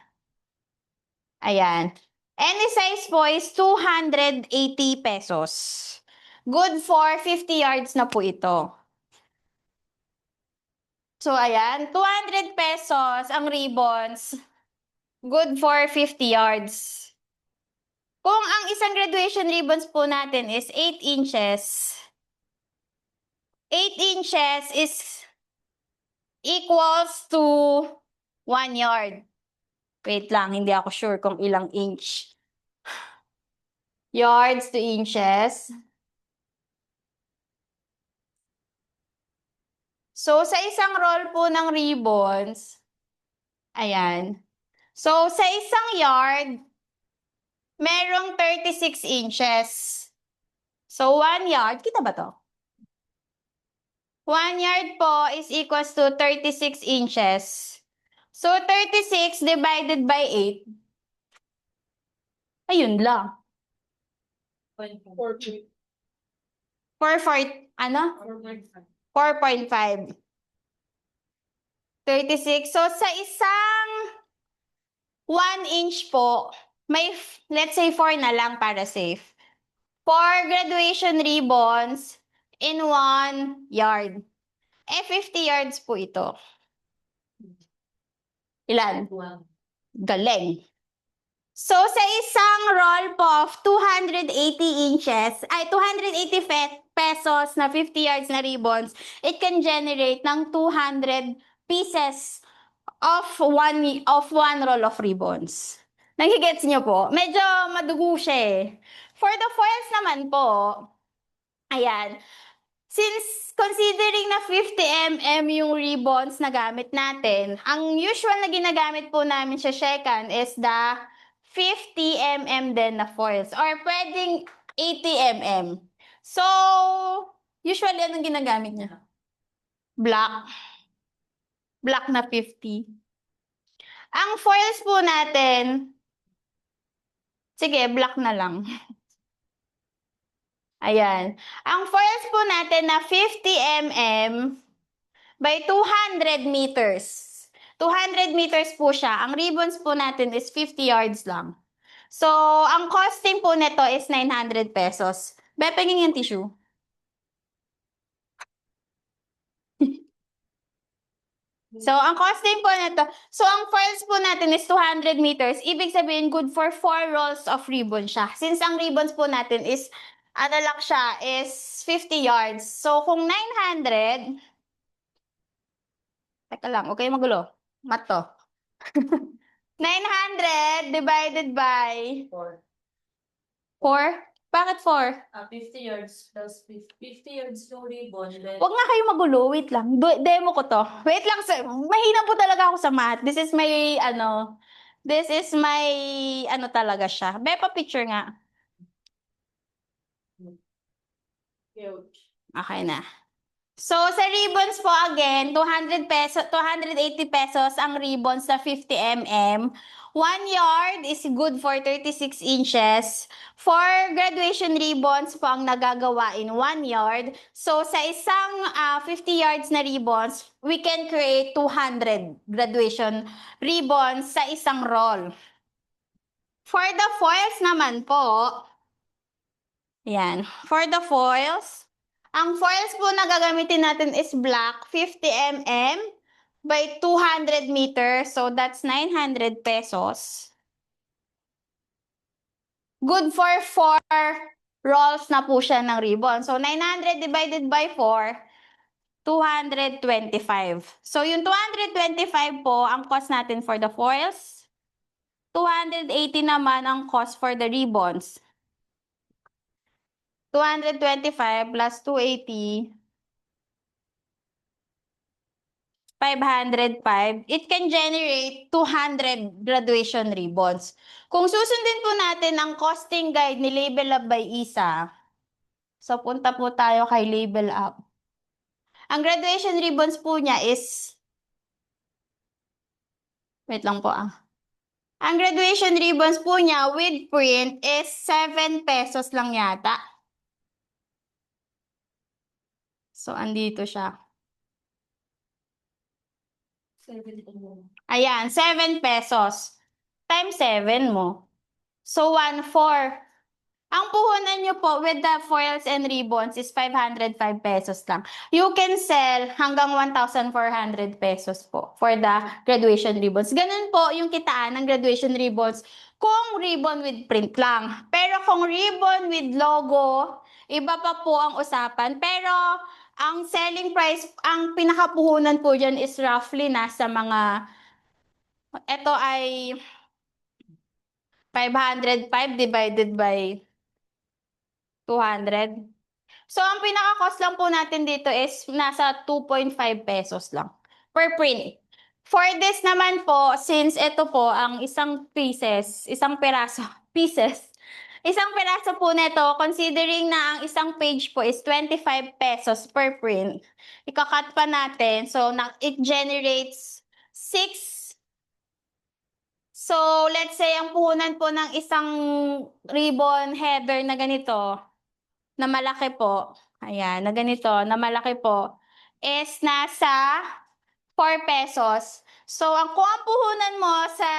Ayan. Any size po is 280 pesos. Good for 50 yards na po ito. So, ayan, 200 pesos ang ribbons. Good for 50 yards. Kung ang isang graduation ribbons po natin is 8 inches, 8 inches is equals to 1 yard. Wait lang, hindi ako sure kung ilang inch. Yards to inches. So, sa isang roll po ng ribbons, ayan. So, sa isang yard, merong 36 inches. So, 1 yard, kita ba to? 1 yard po is equals to 36 inches. So, 36 divided by 8. Ayun lang. 4.5. 4.5. 4.5. 36. So, sa isang 1 inch po, may, let's say 4 na lang para safe. 4 graduation ribbons in 1 yard. 50 yards po ito. Ilan? Galing. So, sa isang roll po of 280 inches, 280 pesos na 50 yards na ribbons, it can generate ng 200 pieces of one roll of ribbons. Nagigets niyo po? Medyo madugo siya eh. For the foils naman po, ayan, since considering na 50 mm yung ribbons na gamit natin, ang usual na ginagamit po namin sa second is the 50 mm din na foils or pwedeng 80 mm. So, usually anong ginagamit niya? Black. Black na 50. Ang foils po natin, sige, black na lang. Ayan. Ang foils po natin na 50 mm by 200 meters. 200 meters po siya. Ang ribbons po natin is 50 yards lang. So, ang costing po nito is 900 pesos. Be, pengin yung tissue. So, ang costing po nito, so ang foils po natin is 200 meters. Ibig sabihin, good for 4 rolls of ribbon siya. Since ang ribbons po natin is, ano lang siya, is 50 yards. So, kung 900, teka lang, okay magulo. Mat to. 900 divided by 4. 4? Bakit 4? 50 yards plus 50 yards yung ribbon. Then, Huwag nga kayo magulo. Wait lang. Demo ko to. Wait lang. Mahina po talaga ako sa math. This is my, talaga siya. Bepa picture nga. huge. Okay na. So, sa ribbons po again, 280 pesos ang ribbons sa 50 mm. 1 yard is good for 36 inches. For graduation ribbons po ang nagagawa in 1 yard. So, sa isang 50 yards na ribbons, we can create 200 graduation ribbons sa isang roll. For the foils naman po, yan. For the foils, ang foils po na gagamitin natin is black, 50 mm. by 200 meters. So that's 900 pesos. Good for 4 rolls na po siya ng ribbon. So 900 divided by 4, 225. So yung 225 po, ang cost natin for the foils. 280 naman ang cost for the ribbons. 225 plus 280, 505. It can generate 200 graduation ribbons. Kung susundin po natin ang costing guide ni Label Up by Isa, so punta po tayo kay Label Up. Ang graduation ribbons po niya is, wait lang po ah. Ang graduation ribbons po niya with print is 7 pesos lang yata. So, andito siya. 7 Ayan, 7 pesos. Times 7 mo. So, 1/4. Ang puhunan nyo po with the foils and ribbons is 505 pesos lang. You can sell hanggang 1,400 pesos po for the graduation ribbons. Ganun po yung kitaan ng graduation ribbons kung ribbon with print lang. Pero kung ribbon with logo, iba pa po ang usapan. Pero ang selling price, ang pinakapuhunan po dyan is roughly nasa mga, ito ay 505 divided by 200. So, ang pinaka-cost lang po natin dito is nasa 2.5 pesos lang per print. For this naman po, since ito po, ang isang pieces, isang peraso po nito, considering na ang isang page po is 25 pesos per print, ikakat pa natin, so it generates 6. So, let's say, ang puhunan po ng isang ribbon header na ganito, na malaki po, ayan, na ganito, na malaki po, is nasa 4 pesos. So, kung ang puhunan mo sa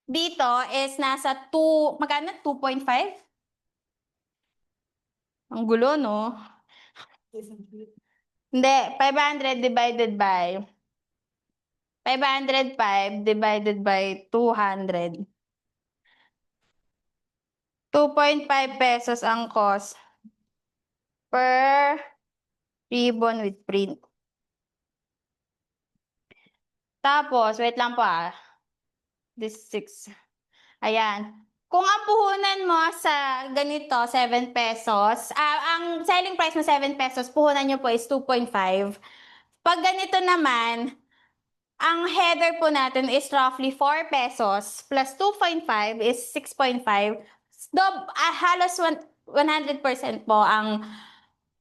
dito is nasa 2, magkano? 2.5? Ang gulo, no? Hindi, 500 divided by 505 divided by 200. 2.5 pesos ang cost per ribbon with print. Tapos, wait lang po ah. This 6. Ayan. Kung ang puhunan mo sa ganito, 7 pesos, ang selling price mo 7 pesos, puhunan nyo po is 2.5. Pag ganito naman, ang header po natin is roughly 4 pesos plus 2.5 is 6.5. Halos 100% po ang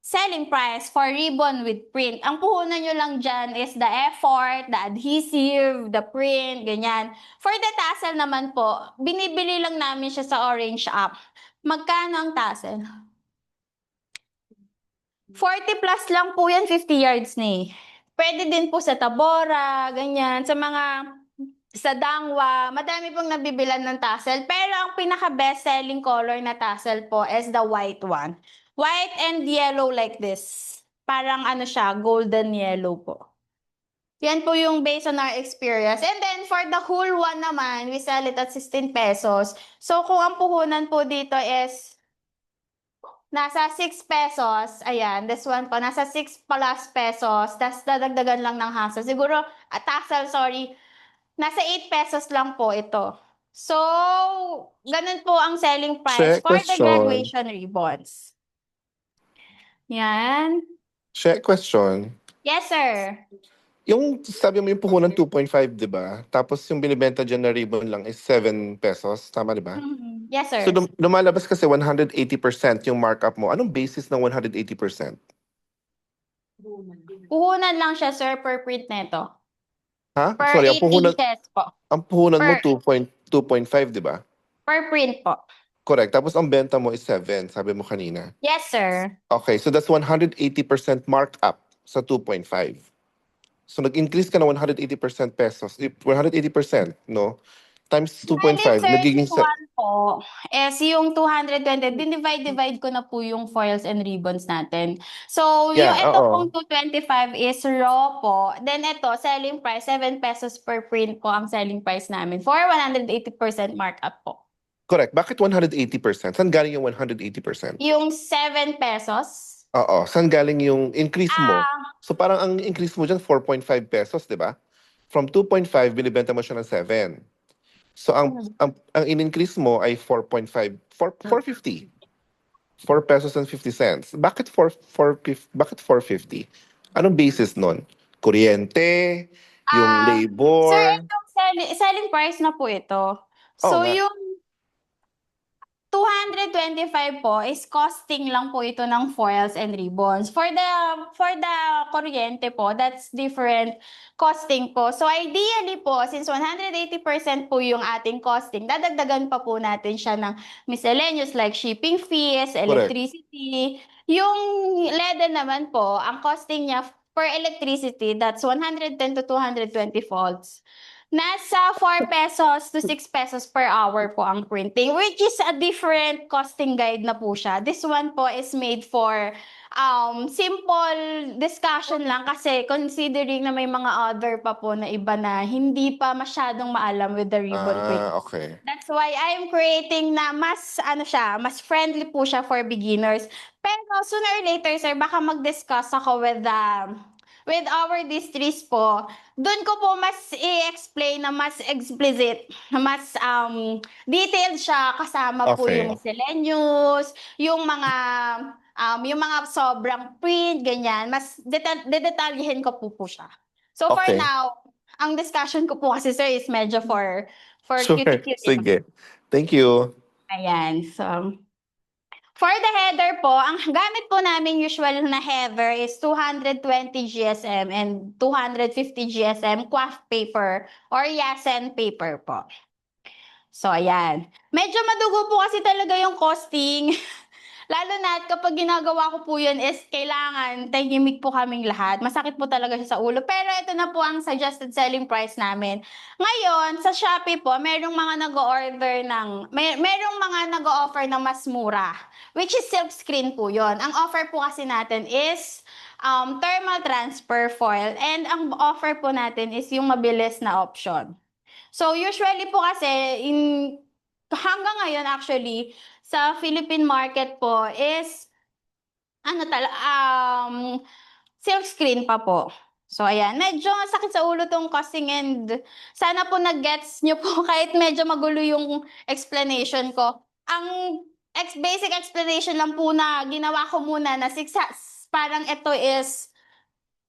selling price for ribbon with print. Ang puhunan nyo lang dyan is the effort, the adhesive, the print, ganyan. For the tassel naman po, binibili lang namin siya sa Orange app. Magkano ang tassel? 40 plus lang po yan, 50 yards ni. Pwede din po sa Tabora, ganyan, sa Dangwa, madami pong nabibilan ng tassel. Pero ang pinaka-best selling color na tassel po is the white one. White and yellow like this. Parang ano siya, golden yellow po. Yan po yung based on our experience. And then for the whole one naman, we sell it at 16 pesos. So kung ang puhunan po dito is nasa 6 pesos, ayan, this one po, nasa 6 plus pesos, tas dadagdagan lang ng hassle. Siguro, tassel, sorry, nasa 8 pesos lang po ito. So, ganun po ang selling price Check for the question. graduation ribbons. Yan. Check question. Yes, sir. Yung sabi mo yung puhunan 2.5, di ba? Tapos yung binibenta dyan na ribbon lang is 7 pesos. Tama, di ba? Yes, sir. So lumalabas kasi 180% yung markup mo. Anong basis ng 180%? Puhunan lang siya, sir, per print nito. Ha? Per Sorry, 8 inches po. ang puhunan mo Per- 2.5, di ba? Per print po. Correct. Tapos ang benta mo is 7, sabi mo kanina. Yes, sir. Okay, so that's 180% marked up sa 2.5. So nag-increase ka na 180% pesos, 180%, no? times Bali, 2.5, sir, nagiging this one po is yung 220. Divide ko na po yung foils and ribbons natin. So, yung yeah, ito oo. pong 225 is raw po. Then ito, selling price, 7 pesos per print po ang selling price namin for 180% markup po. Correct. Bakit 180%? Saan galing yung 180%? Yung 7 pesos, Oo. Saan galing yung increase mo? ah, So parang ang increase mo dyan, 4.5 pesos, di ba? From 2.5, binibenta mo siya ng 7. So ang in-increase mo ay 4.5, 450. 4 pesos and 50 cents. Bakit 450? Anong basis nun? Kuryente, yung ah, sir, labor. itong selling price na po ito. Oo So, nga. yung 225 po is costing lang po ito ng foils and ribbons. For the kuryente po, that's different costing po. So ideally po, since 180% po yung ating costing, dadagdagan pa po natin siya ng miscellaneous like shipping fees, Correct. electricity. Yung LED naman po, ang costing niya per electricity, that's 110 to 220 volts. Nasa 4 pesos to 6 pesos per hour po ang printing, which is a different costing guide na po siya. This one po is made for simple discussion lang kasi considering na may mga other pa po na iba na hindi pa masyadong maalam with the ribbon print. Okay. That's why I'm creating na mas mas friendly po siya for beginners. Pero sooner or later, sir, baka mag-discuss ako with our districts po. Doon ko po mas i-explain na mas explicit, na mas detailed siya kasama po Okay. yung miscellaneous, yung mga sobrang print, ganyan. Mas dedetalyihin ko po siya. So for Okay. now, ang discussion ko po kasi, sir, is medyo for Sure. cutie-cutie lang. Sige. Thank you. Ayan. So, for the header po, ang gamit po namin usual na header is 220 GSM and 250 GSM craft paper or yasen paper po. So, ayan. Medyo madugo po kasi talaga yung costing. Lalo na kapag ginagawa ko po yun is kailangan tahimik po kaming lahat. Masakit po talaga siya sa ulo. Pero ito na po ang suggested selling price namin. Ngayon, sa Shopee po, merong mga merong mga nag-o-offer na mas mura. Which is silk screen po yon. Ang offer po kasi natin is thermal transfer foil. And ang offer po natin is yung mabilis na option. So usually po kasi hanggang ngayon actually sa Philippine market po is silk screen pa po. So ayan, medyo sakit sa ulo tong costing and sana po nag-gets nyo po kahit medyo magulo yung explanation ko. Ang basic explanation lang po na ginawa ko muna na parang ito is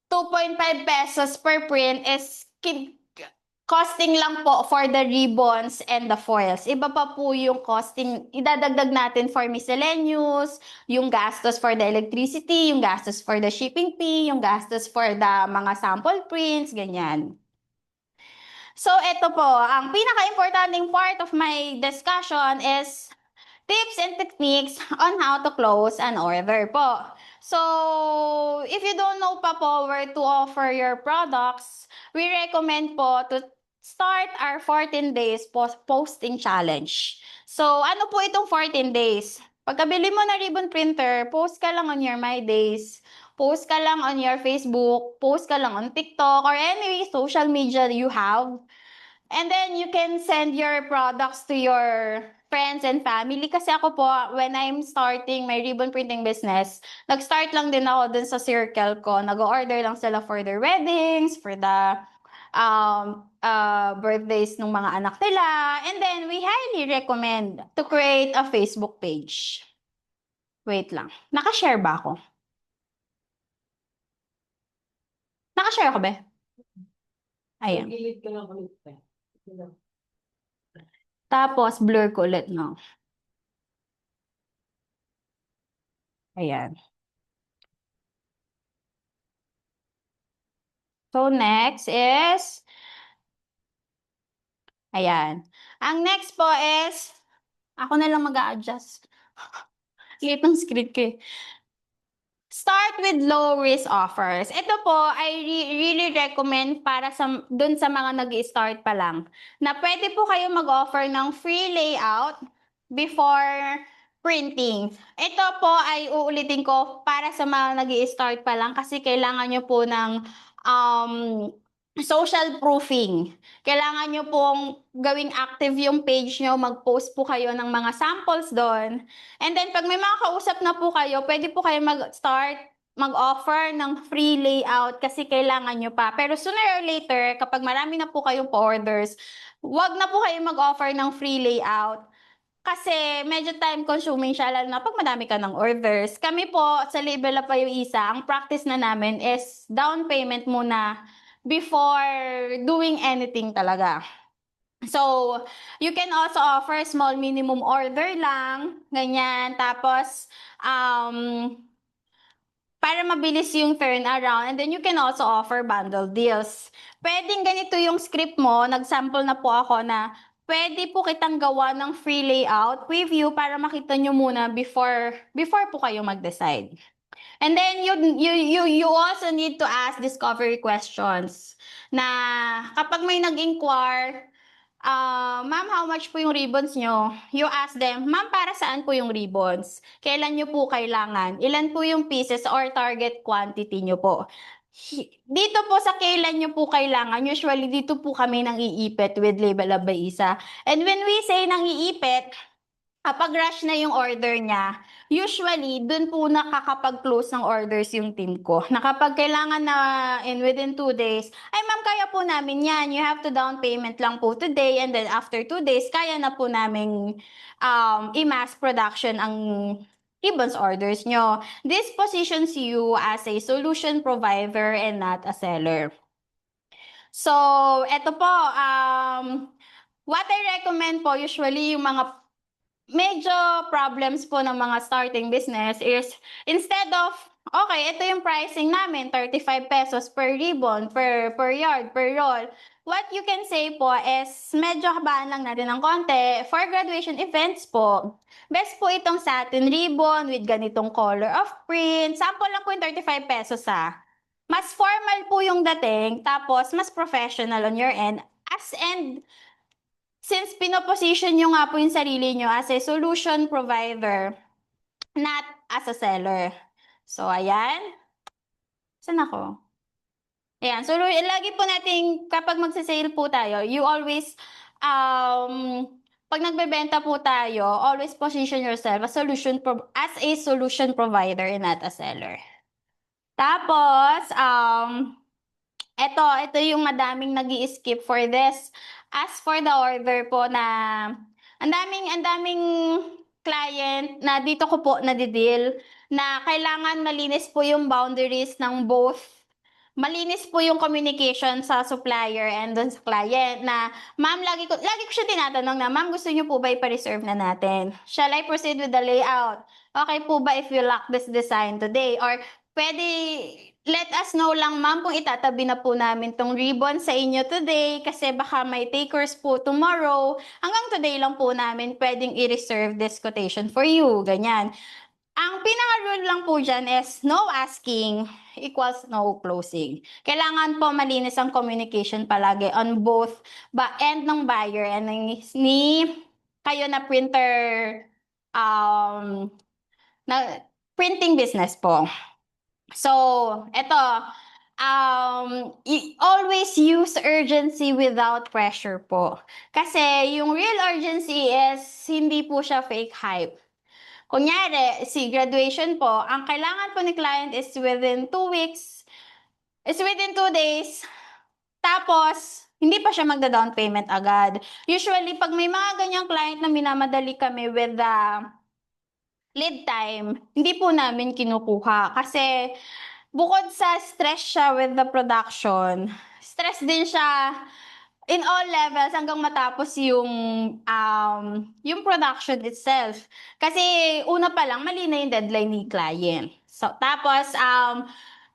2.5 pesos per print is costing lang po for the ribbons and the foils. Iba pa po yung costing, idadagdag natin for miscellaneous, yung gastos for the electricity, yung gastos for the shipping fee, yung gastos for the mga sample prints, ganyan. So, ito po, ang pinaka-importanting part of my discussion is tips and techniques on how to close an order po. So, if you don't know pa po where to offer your products, we recommend po to start our 14 days posting challenge. So, ano po itong 14 days? Pagkabili mo na ribbon printer, post ka lang on your My Days, post ka lang on your Facebook, post ka lang on TikTok, or any social media you have. And then you can send your products to your friends and family. Kasi ako po, when I'm starting my ribbon printing business, nag-start lang din ako dun sa circle ko. Nag-order lang sila for their weddings, for the birthdays ng mga anak nila. And then we highly recommend to create a Facebook page. Wait lang. Naka-share ba ako? Naka-share ako ba? Ayan. Gilid ka lang ulit. Tapos, blur ko ulit, no? Ayan. So, next is, ayan. Ang next po is, ako na lang mag-a-adjust. Late ng script ko eh. Start with low risk offers. Ito po, I really recommend para dun sa mga nag-i-start pa lang, na pwede po kayo mag-offer ng free layout before printing. Ito po ay uulitin ko para sa mga nag-i-start pa lang kasi kailangan nyo po ng um, social proofing. Kailangan nyo pong gawing active yung page nyo, mag-post po kayo ng mga samples doon. And then pag may mga kausap na po kayo, pwede po kayo mag-offer ng free layout kasi kailangan nyo pa. Pero sooner or later, kapag marami na po kayong orders, wag na po kayo mag-offer ng free layout. Kasi medyo time consuming siya, lalo na pag madami ka ng orders. Kami po, sa Label Up Kayo Isa, ang practice na namin is down payment muna before doing anything talaga. So, you can also offer small minimum order lang, ganyan. Tapos, para mabilis yung turnaround. And then you can also offer bundle deals. Pwedeng ganito yung script mo. Nag-sample na po ako na pwede po kitang gawa ng free layout preview para makita nyo muna before po kayo mag-decide. And then you also need to ask discovery questions na kapag may nag-inquire, ma'am, how much po yung ribbons nyo? You ask them, ma'am, para saan po yung ribbons? Kailan nyo po kailangan? Ilan po yung pieces or target quantity nyo po? Dito po sa kailan nyo po kailangan, usually dito po kami nang iipit with Label Up by Isa. And when we say nang iipit, kapag rush na yung order niya, usually, dun po nakakapag-close ng orders yung team ko. Na kapag kailangan na within 2 days, ay ma'am, kaya po namin yan. You have to down payment lang po today and then after 2 days, kaya na po namin i-mass production ang ribbons orders nyo. This positions you as a solution provider and not a seller. So, eto po, what I recommend po, usually yung mga medyo problems po ng mga starting business is instead of, okay, ito yung pricing namin, 35 pesos per ribbon, per yard, per roll. What you can say po is medyo habaan lang natin ng konti. For graduation events po, best po itong satin ribbon with ganitong color of print. Sample lang po yung 35 pesos Mas formal po yung dating, tapos mas professional on your end. Since pinoposition nyo nga po yung sarili nyo as a solution provider, not as a seller. So, ayan. Saan ako? Ayan. So, lagi po natin, kapag magsasale po tayo, you always, pag nagbebenta po tayo, always position yourself as a solution provider and not a seller. Tapos, ito yung madaming nag-i-skip for this. As for the order po na ang daming client na dito ko po nadideal na kailangan malinis po yung boundaries ng both. Malinis po yung communication sa supplier and dun sa client na, ma'am, lagi ko siya tinatanong na, ma'am, gusto niyo po ba ipa-reserve na natin? Shall I proceed with the layout? Okay po ba if you lock this design today? Or pwede let us know lang, ma'am, kung itatabi na po namin tong ribbon sa inyo today kasi baka may takers po tomorrow. Hanggang today lang po namin pwedeng i-reserve this quotation for you. Ganyan. Ang pinaka-rule lang po dyan is no asking equals no closing. Kailangan po malinis ang communication palagi on both end ng buyer and ni kayo na printer na printing business po. So, eto, always use urgency without pressure po. Kasi yung real urgency is hindi po siya fake hype. Kunyari, graduation po, ang kailangan po ni client is within 2 weeks, is within 2 days, tapos, hindi pa siya magda-down payment agad. Usually, pag may mga ganyang client na minamadali kami with the lead time, hindi po namin kinukuha. Kasi, bukod sa stress siya with the production, stress din siya in all levels hanggang matapos yung production itself. Kasi una pa lang, mali na yung deadline ni client. So, tapos,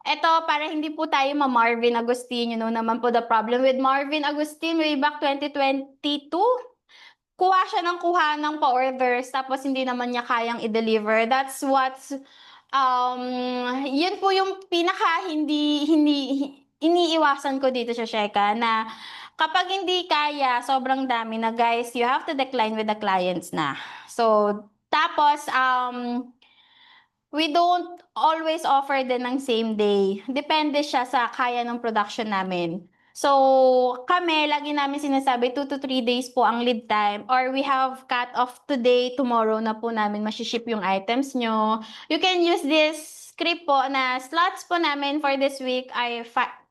eto, para hindi po tayo ma-Marvin Agustin, naman po the problem with Marvin Agustin way back 2022. Kuha siya ng pa-orders, tapos hindi naman niya kayang i-deliver. That's what's, yun po yung pinaka hindi iniiwasan ko dito sa Sheka na kapag hindi kaya, sobrang dami na guys, you have to decline with the clients na. So, tapos, we don't always offer din ng same day. Depende siya sa kaya ng production namin. So, kami, lagi namin sinasabi, 2 to 3 days po ang lead time. Or we have cut off today, tomorrow na po namin ship yung items nyo. You can use this script po na slots po namin for this week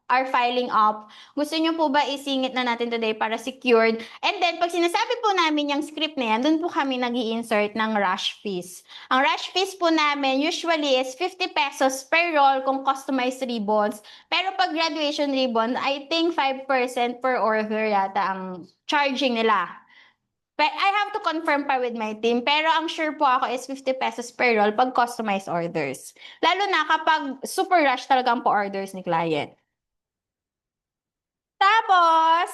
are filing up. Gusto nyo po ba isingit na natin today para secured? And then, pag sinasabi po namin yung script na yan, dun po kami nag-i-insert ng rush fees. Ang rush fees po namin usually is 50 pesos per roll kung customized ribbons. Pero pag graduation ribbon, I think 5% per order yata ang charging nila. But I have to confirm pa with my team. Pero ang sure po ako is 50 pesos per roll pag customized orders. Lalo na kapag super rush talaga ang po-orders ni client. Tapos,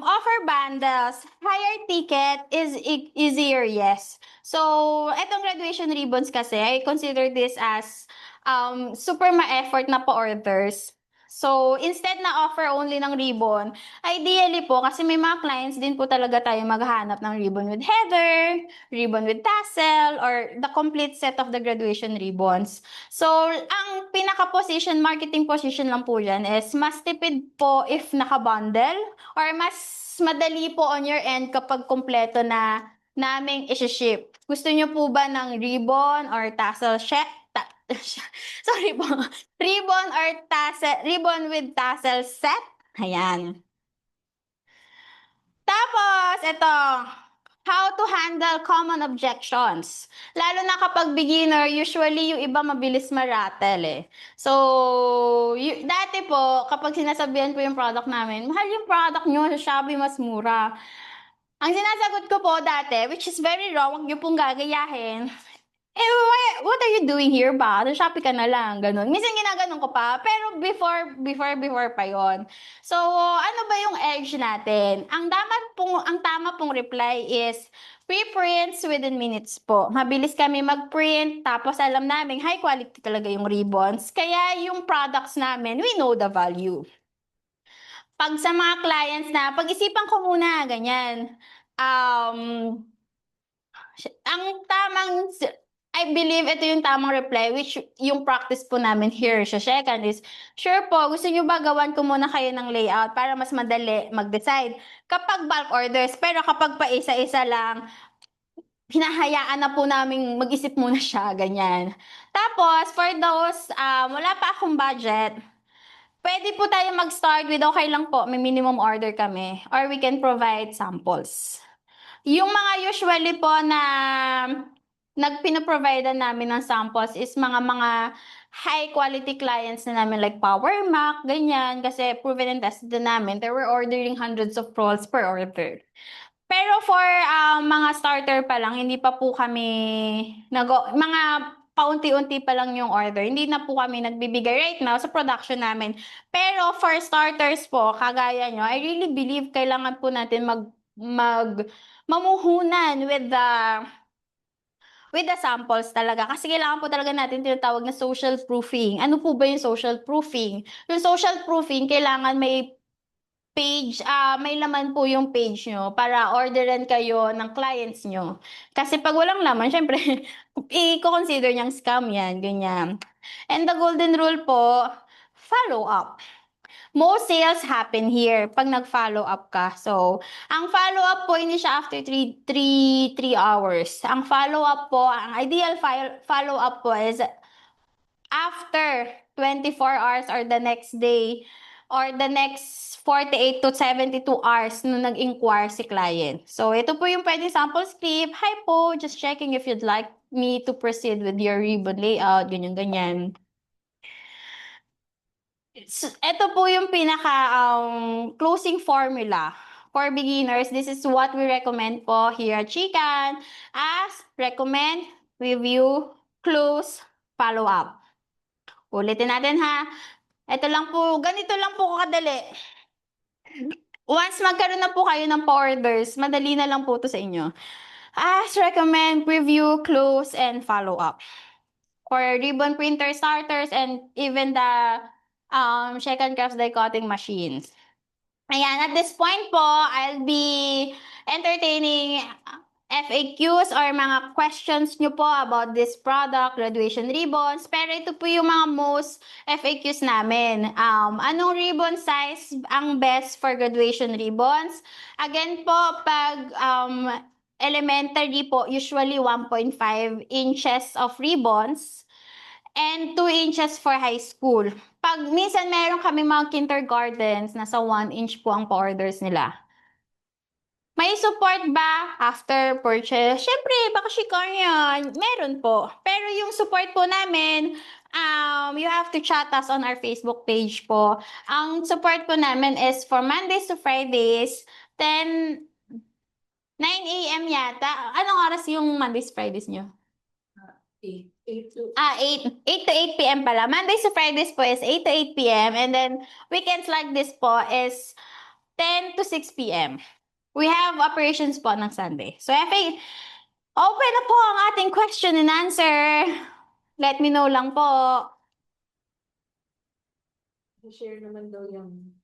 offer bundles. Higher ticket is easier, yes. So, etong graduation ribbons kasi, I consider this as super ma-effort na pa-orders. So, instead na offer only ng ribbon, ideally po, kasi may mga clients din po talaga tayo maghahanap ng ribbon with heather, ribbon with tassel, or the complete set of the graduation ribbons. So, ang pinaka-position, marketing position lang po dyan is mas tipid po if naka-bundle or mas madali po on your end kapag kompleto na naming isi-ship. Gusto nyo po ba ng ribbon or tassel sorry po. Ribbon with tassel set? Ayan. Tapos, ito. How to handle common objections. Lalo na kapag beginner, usually yung iba mabilis ma-rattle eh. So, dati po, kapag sinasabihan ko yung product namin, mahal yung product nyo, sa Shopee mas mura. Ang sinasagot ko po dati, which is very wrong, huwag nyo pong gagayahin. What are you doing here ba? Sa Shopee ka na lang, ganun. Minsan ginaganon ko pa, pero before pa yon. So, ano ba yung edge natin? Ang tama pong reply is pre-prints within minutes po. Mabilis kami mag-print, tapos alam namin high quality talaga yung ribbons. Kaya yung products namin, we know the value. Pag sa mga clients na, pag-isipan ko muna, ganyan. I believe ito yung tamang reply, which yung practice po namin here sa second is, sure po, gusto nyo ba gawan ko muna kayo ng layout para mas madali mag-decide kapag bulk orders, pero kapag pa isa-isa lang, hinahayaan na po namin mag-isip muna siya, ganyan. Tapos, for those, wala pa akong budget, pwede po tayo mag-start with okay lang po, may minimum order kami, or we can provide samples. Yung mga usually po na nagpino-provide namin ng samples is mga high quality clients na namin like Power Mac, ganyan, kasi proven and tested na namin. They were ordering hundreds of rolls per order. Pero for mga starter pa lang, hindi pa po kami mga paunti-unti pa lang yung order. Hindi na po kami nagbibigay right now sa production namin. Pero for starters po, kagaya nyo, I really believe kailangan po natin mamuhunan with the samples talaga. Kasi kailangan po talaga natin tinatawag na social proofing. Ano po ba yung social proofing? Yung social proofing, kailangan may page, may laman po yung page nyo para orderan kayo ng clients nyo. Kasi pag walang laman, syempre, i-consider niyang scam yan, ganyan. And the golden rule po, follow up. Most sales happen here pag nag-follow up ka. So, ang follow up po, hindi siya after 3 hours. Ang follow up po, ang ideal follow up po is after 24 hours or the next day or the next 48 to 72 hours nung nag-inquire si client. So, ito po yung pwedeng sample script. Hi po, just checking if you'd like me to proceed with your ribbon layout, ganyan-ganyan. Ito po yung pinaka closing formula for beginners. This is what we recommend po here at Chican. Ask, recommend, review, close, follow up. Ulitin natin ha. Ito lang po, ganito lang po kadali. Once magkaroon na po kayo ng orders, madali na lang po to sa inyo. Ask, recommend, review, close, and follow up. For ribbon printer starters and even the Shekan Crafts die cutting machines. Ayan, at this point po, I'll be entertaining FAQs or mga questions nyo po about this product, graduation ribbons. Pero ito po yung mga most FAQs namin. Anong ribbon size ang best for graduation ribbons? Again po, pag elementary po, usually 1.5 inches of ribbons and 2 inches for high school. Pag minsan meron kami mga kindergartens, nasa 1 inch po ang pa-orders nila. May support ba after purchase? Siyempre, baka shikar yan. Meron po. Pero yung support po namin, you have to chat us on our Facebook page po. Ang support po namin is for Mondays to Fridays, 9 a.m. yata. Anong oras yung Mondays, Fridays nyo? 8 to 8 to 8 p.m. pala. Mondays to Fridays po is 8 to 8 p.m. And then weekends like this po is 10 to 6 p.m. We have operations po ng Sunday. So open na po ang ating question and answer. Let me know lang po. share naman daw yung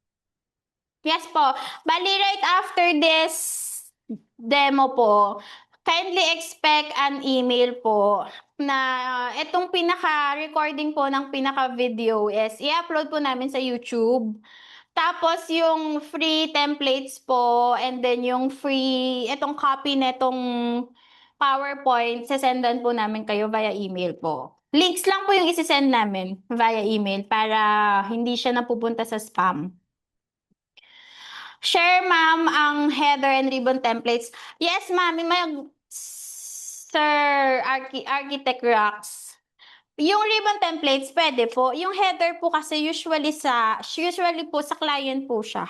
Yes po. Bali, right after this demo po, kindly expect an email po na itong pinaka-recording po ng pinaka-video is i-upload po namin sa YouTube. Tapos yung free templates po and then yung free, itong copy netong PowerPoint, sesendan po namin kayo via email po. Links lang po yung isisend namin via email para hindi siya napupunta sa spam. Share, ma'am, ang header and ribbon templates. Yes, ma'am. Sir Architect Rocks. Yung ribbon templates, pwede po. Yung header po kasi usually po sa client po siya.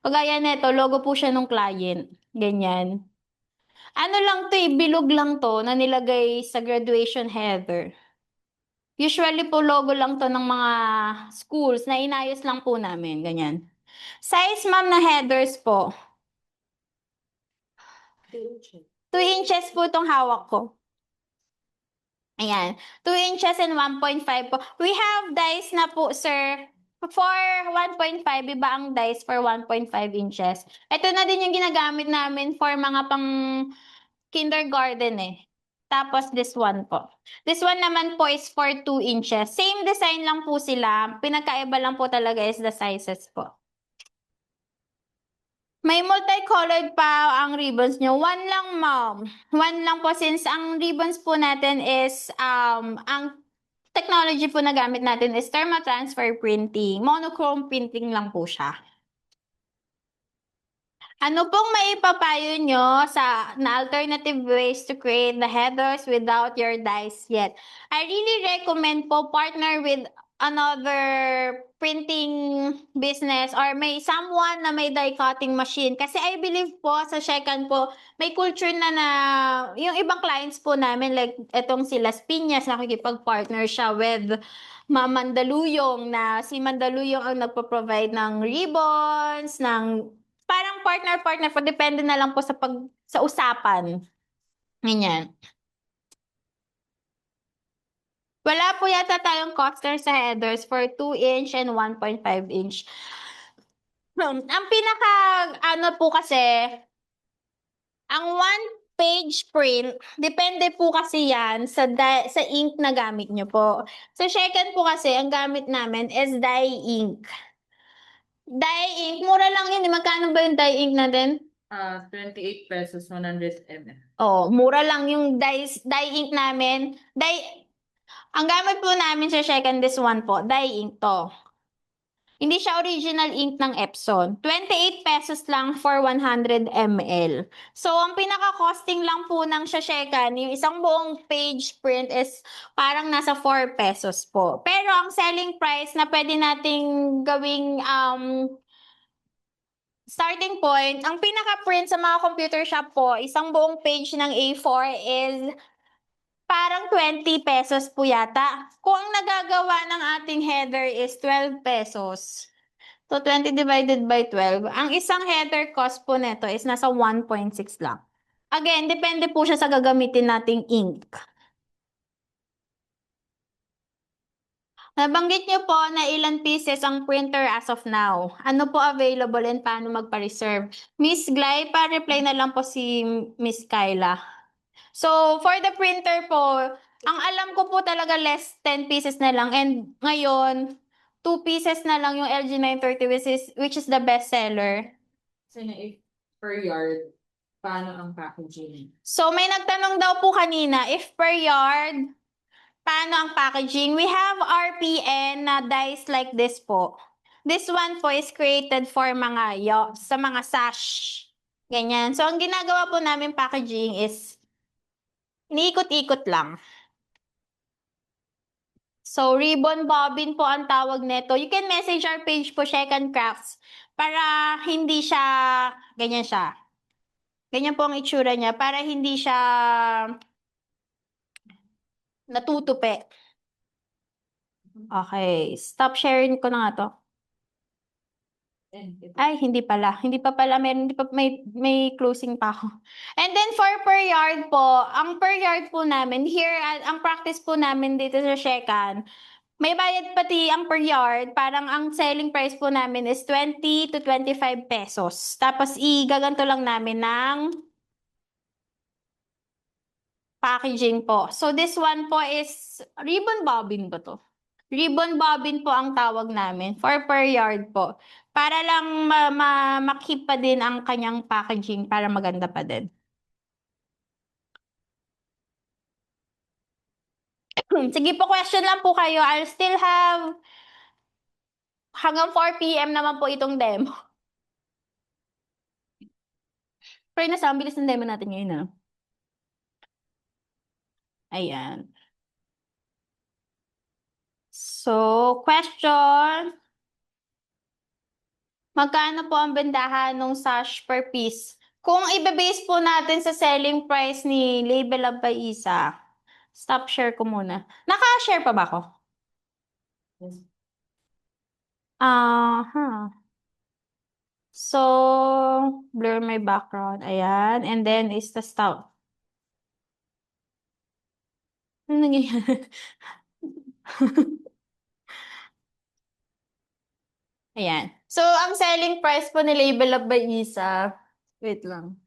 Kagaya nito, logo po siya nung client. Ganyan. Ano lang to, bilog lang to na nilagay sa graduation header. Usually po logo lang to ng mga schools na inayos lang po namin. Ganyan. Size, ma'am, na headers po. 2 inches po itong hawak ko. Ayan. 2 inches and 1.5 po. We have dice na po, sir. For 1.5, iba ang dice for 1.5 inches. Ito na din yung ginagamit namin for mga pang kindergarten eh. Tapos this one po. This one naman po is for 2 inches. Same design lang po sila. Pinagkaiba lang po talaga is the sizes po. May multicolored pa ang ribbons nyo. One lang, ma'am. One lang po since ang ribbons po natin is, ang technology po na gamit natin is thermotransfer printing. Monochrome printing lang po siya. Ano pong maipapayo nyo sa na alternative ways to create the headers without your dice yet? I really recommend po partner with another printing business or may someone na may die cutting machine. Kasi I believe po sa Shekan po, may culture na yung ibang clients po namin like etong sila Piñas, nakikipag-partner siya with Ma'am Mandaluyong na si Mandaluyong ang nagpo-provide ng ribbons, ng parang partner-partner po, depende na lang po sa usapan. Ganyan. Wala po yata tayong coaster sa headers for 2 inch and 1.5 inch. Ang pinaka, po kasi, ang one page print, depende po kasi yan sa ink na gamit nyo po. Sa Shekan po kasi, ang gamit namin is dye ink. Dye ink, mura lang yun. Magkano ba yung dye ink natin? 28 pesos, 100 ml. Oh, mura lang yung dye ink namin. Ang gamit po namin sa Shekan this one po, dye ink to. Hindi siya original ink ng Epson. 28 pesos lang for 100 ml. So, ang pinaka-costing lang po ng Shekan, yung isang buong page print is parang nasa 4 pesos po. Pero ang selling price na pwede nating gawing starting point, ang pinaka-print sa mga computer shop po, isang buong page ng A4 is parang 20 pesos po yata. Kung ang nagagawa ng ating header is 12 pesos. So, 20 divided by 12. Ang isang header cost po nito is nasa 1.6 lang. Again, depende po siya sa gagamitin nating ink. Nabanggit niyo po na ilan pieces ang printer as of now. Ano po available and paano magpa-reserve? Miss Glay, pa-reply na lang po si Miss Kyla. So, for the printer po, ang alam ko po talaga less 10 pieces na lang. And ngayon, 2 pieces na lang yung LG 930 which is the best seller. So na if per yard, paano ang packaging? So, may nagtanong daw po kanina, if per yard, paano ang packaging? We have RPN na dies like this po. This one po is created for mga sa mga sash. Ganyan. So, ang ginagawa po namin packaging is iniikot-ikot lang. So, ribbon bobbin po ang tawag nito. You can message our page po, Shekan Crafts, para hindi siya, ganyan siya. Ganyan po ang itsura niya, para hindi siya natutupi. Okay, stop sharing ko na nga to. And ito. Ay, hindi pala. Hindi pa pala. Hindi pa, may closing pa ako. And then for per yard po, ang per yard po namin, here, ang practice po namin dito sa Shekan, may bayad pati ang per yard. Parang ang selling price po namin is 20 to 25 pesos. Tapos igaganto lang namin ng packaging po. So this one po is ribbon bobbin ba to? Ribbon bobbin po ang tawag namin for per yard po. Para lang ma-keep pa din ang kanyang packaging para maganda pa din. Sige po, question lang po kayo. I'll still have hanggang 4 p.m. naman po itong demo. Pero nasa, ang bilis ng demo natin ngayon ah. Ayan. So, question. Magkano po ang bendahan ng sash per piece? Kung ibe-base po natin sa selling price ni Label Up by Isa, stop share ko muna. Naka-share pa ba ako? Yes. So, blur my background. Ayan. And then is the stout. Ano nangyayari? Ayan. So, ang selling price po ni Label Up by Isa, wait lang.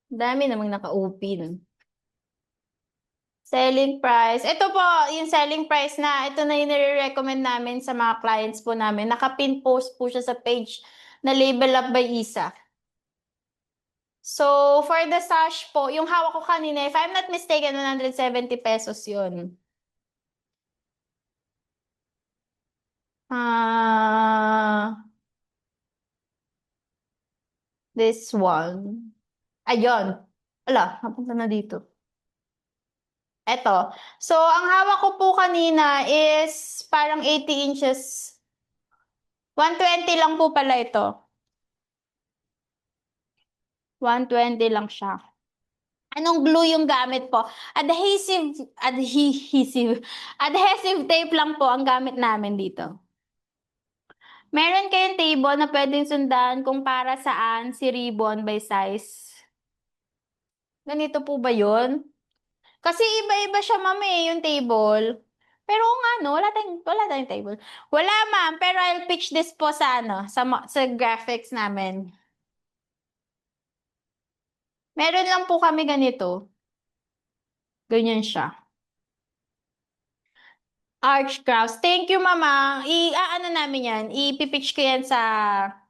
Dami namang naka-OP nun. Selling price. Ito po, yung selling price na, ito na yung nire-recommend namin sa mga clients po namin. Naka-pin post po siya sa page na Label Up by Isa. So, for the sash po, yung hawak ko kanina, if I'm not mistaken, 170 pesos yun. This one. Ayun. Ala, napunta na dito. Eto. So, ang hawak ko po kanina is parang 80 inches. 120 lang po pala ito. 120 lang siya. Anong glue yung gamit po? Adhesive tape lang po ang gamit namin dito. Meron kayong table na pwedeng sundan kung para saan si ribbon by size. Ganito po ba yun? Kasi iba-iba siya, mami, yung table. Pero kung ano, wala tayong table. Wala, ma'am, pero I'll pitch this po sa sa graphics namin. Meron lang po kami ganito. Ganyan siya. Arch Crafts. Thank you, mama. Ano namin yan. Ipipitch ko yan sa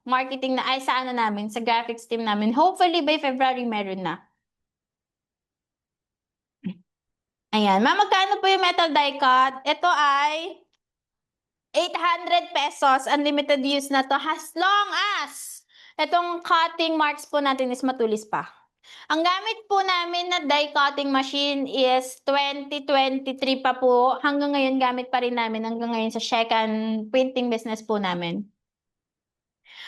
marketing na, ay sa ano namin, sa graphics team namin. Hopefully by February meron na. Ayan. Ma'am, magkano po yung metal die cut? Ito ay 800 pesos. Unlimited use na to. As long as itong cutting marks po natin is matulis pa. Ang gamit po namin na die cutting machine is 2023 pa po. Hanggang ngayon gamit pa rin namin hanggang ngayon sa Shekan printing business po namin.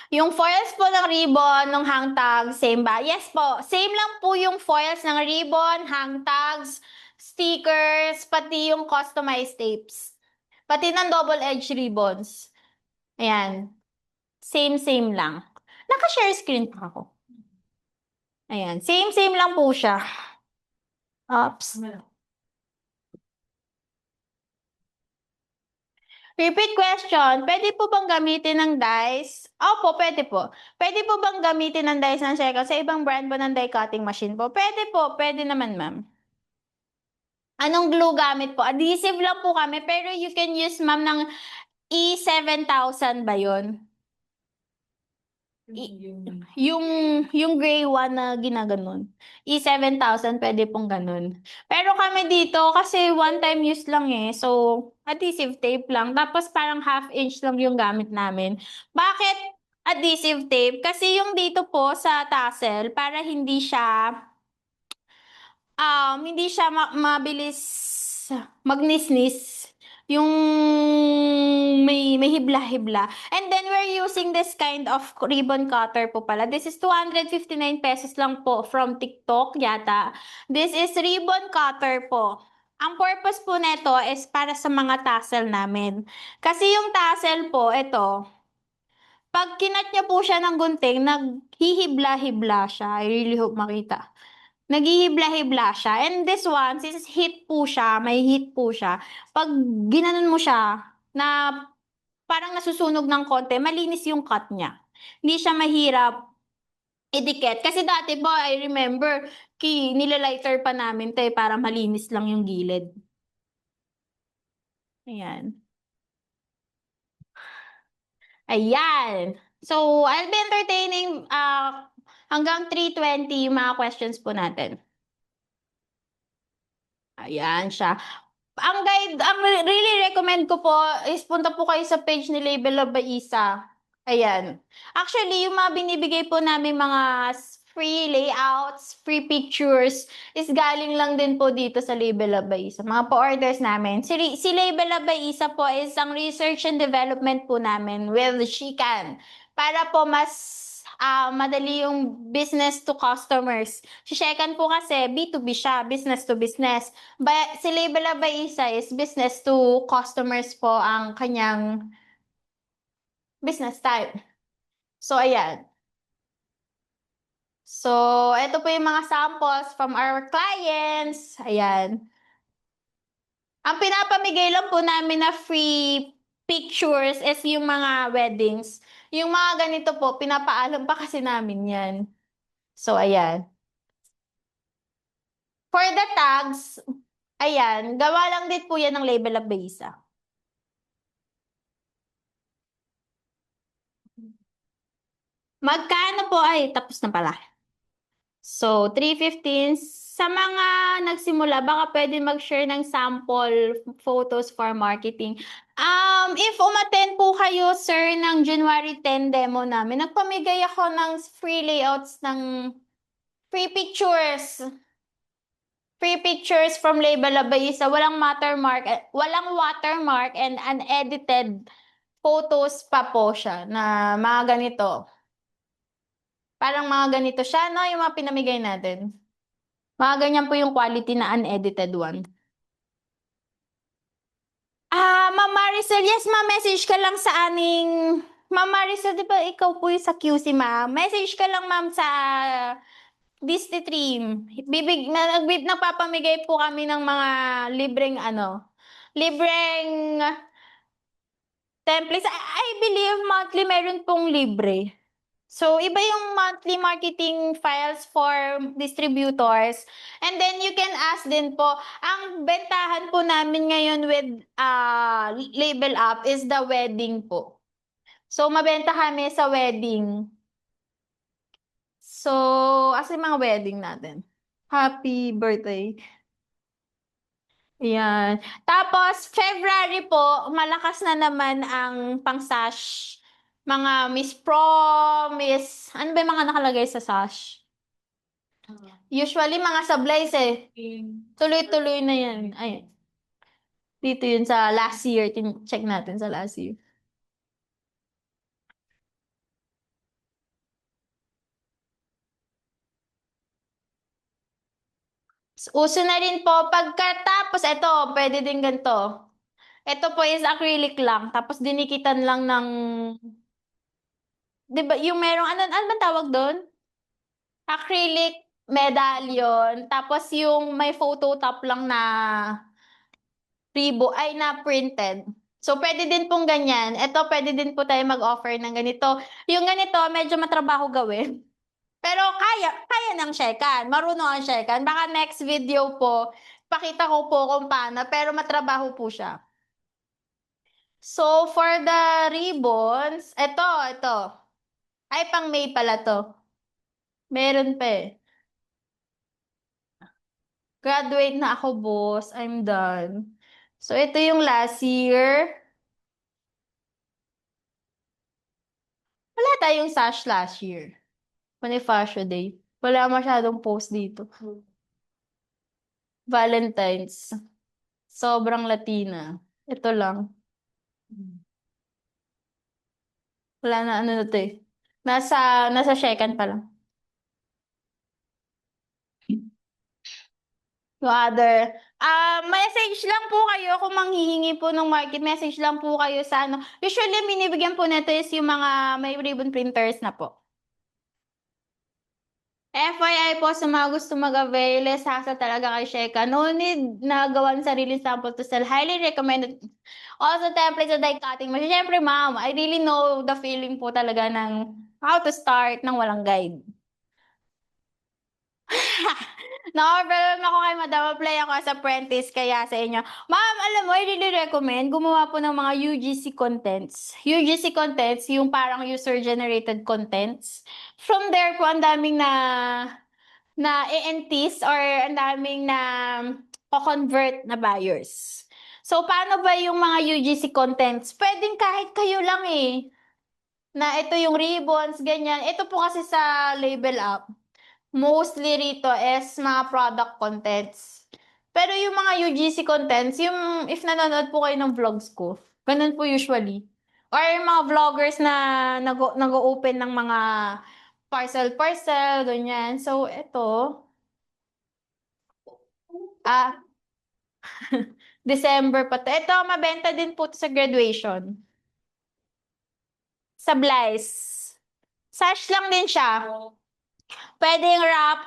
Yung foils po ng ribbon, ng hang tag, same ba? Yes po, same lang po yung foils ng ribbon, hang tags, stickers, pati yung customized tapes. Pati ng double edge ribbons. Ayan. Same lang. Naka-share screen pa ako. Ayan. Same lang po siya. Oops. Repeat question. Pwede po bang gamitin ng dice? Opo, pwede po. Pwede po bang gamitin ng dice ng Shekel sa ibang brand po ng die cutting machine po? Pwede po. Pwede naman, ma'am. Anong glue gamit po? Adhesive lang po kami, pero you can use, ma'am, ng E7000 ba yun? Yung gray one na ginaganon. E7000, pwede pong ganun. Pero kami dito, kasi one time use lang eh. So, adhesive tape lang. Tapos parang half inch lang yung gamit namin. Bakit adhesive tape? Kasi yung dito po sa tassel, para hindi siya mabilis magnisnis. Yung may hibla-hibla. And then we're using this kind of ribbon cutter po pala. This is 259 pesos lang po from TikTok yata. This is ribbon cutter po. Ang purpose po nito is para sa mga tassel namin. Kasi yung tassel po, ito, pag kinat niya po siya ng gunting, naghihibla-hibla siya. I really hope makita. Naghihibla-hibla siya. And this one, since heat po siya, may heat po siya, pag ginanon mo siya, na parang nasusunog ng konti, malinis yung cut niya. Hindi siya mahirap idikit. Kasi dati po, I remember, nilalighter pa namin to para malinis lang yung gilid. Ayan. Ayan. So, I'll be entertaining hanggang 3:20 yung mga questions po natin. Ayan siya. Ang really recommend ko po is punta po kayo sa page ni Label of Baisa. Ayan. Actually, yung mga binibigay po namin mga free layouts, free pictures, is galing lang din po dito sa Label of Baisa. Mga pa-orders namin. Si Label of Baisa po is ang research and development po namin with Shikan. Para po mas madali yung business to customers. Si Shekan po kasi B2B siya, business to business. Si Label Baisa is business to customers po ang kanyang business type. So, ayan. So, ito po yung mga samples from our clients. Ayan. Ang pinapamigay lang po namin na free pictures is yung mga weddings. Yung mga ganito po, pinapaalam pa kasi namin yan. So, ayan. For the tags, ayan, gawa lang din po yan ng Label of Baisa. Magkano po? Ay, tapos na pala. So, 315. Sa mga nagsimula, baka pwede mag-share ng sample photos for marketing. If umattend po kayo, sir, ng January 10 demo namin, nagpamigay ako ng free layouts ng free pictures. Free pictures from Label Abaysa. Walang watermark and unedited photos pa po siya na mga ganito. Parang mga ganito siya, no? Yung mga pinamigay natin. Mga ganyan po yung quality na unedited one. Ma'am Maricel, yes ma'am, message ka lang sa aning... Ma'am Maricel, di ba ikaw po yung sa QC ma'am? Message ka lang ma'am sa Disney Stream. Nagpapamigay po kami ng mga libreng templates. I believe monthly meron pong libre. So, iba yung monthly marketing files for distributors. And then, you can ask din po, ang bentahan po namin ngayon with Label Up is the wedding po. So, mabenta kami sa wedding. So, as in mga wedding natin. Happy birthday. Yan. Tapos, February po, malakas na naman ang pang-sash. Mga Miss Prom, ano ba yung mga nakalagay sa sash? Usually, mga sablay eh. Tuloy-tuloy na yan. Ay. Dito yun sa last year. Check natin sa last year. Uso na rin po. Pagkatapos, ito, pwede din ganito. Ito po is acrylic lang. Tapos dinikitan lang ng... Di ba, yung merong, ano ba tawag doon? Acrylic medallion. Tapos yung may photo top lang na na printed. So, pwede din pong ganyan. Ito, pwede din po tayo mag-offer ng ganito. Yung ganito, medyo matrabaho gawin. Pero kaya ng Shekan. Marunong ang Shekan. Baka next video po, pakita ko po kung paano. Pero matrabaho po siya. So, for the ribbons, ito. Ay, pang May pala to. Meron pa eh. Graduate na ako, boss. I'm done. So, ito yung last year. Wala tayong sash last year. Bonifacio Day. Wala masyadong post dito. Valentine's. Sobrang Latina. Ito lang. Wala na ano na to eh. Nasa Shekan pa lang. No other. Message lang po kayo kung manghihingi po ng market. Message lang po kayo sa ano. Usually, binibigyan po nito is yung mga may ribbon printers na po. FYI po sa mga gusto mag-avail, saksa talaga kay Sheka. No need na gawan sarili sample to sell. Highly recommended. Also, templates sa die cutting mo. Siyempre, ma'am, I really know the feeling po talaga ng how to start ng walang guide. Na-overwhelm ako kay Madam. Apply ako as apprentice kaya sa inyo. Ma'am, alam mo, I really recommend gumawa po ng mga UGC contents. UGC contents, yung parang user-generated contents. From there po, ang daming na ENTs or ang daming na convert na buyers. So, paano ba yung mga UGC contents? Pwedeng kahit kayo lang eh. Na ito yung ribbons, ganyan. Ito po kasi sa label up. Mostly rito is mga product contents. Pero yung mga UGC contents, yung if nanonood po kayo ng vlogs ko, ganun po usually. Or yung mga vloggers na nag-open ng mga parcel, ganyan. So, ito, December pa to. Ito, mabenta din po to sa graduation. Sa Blyce. Sash lang din siya. Pwedeng wrap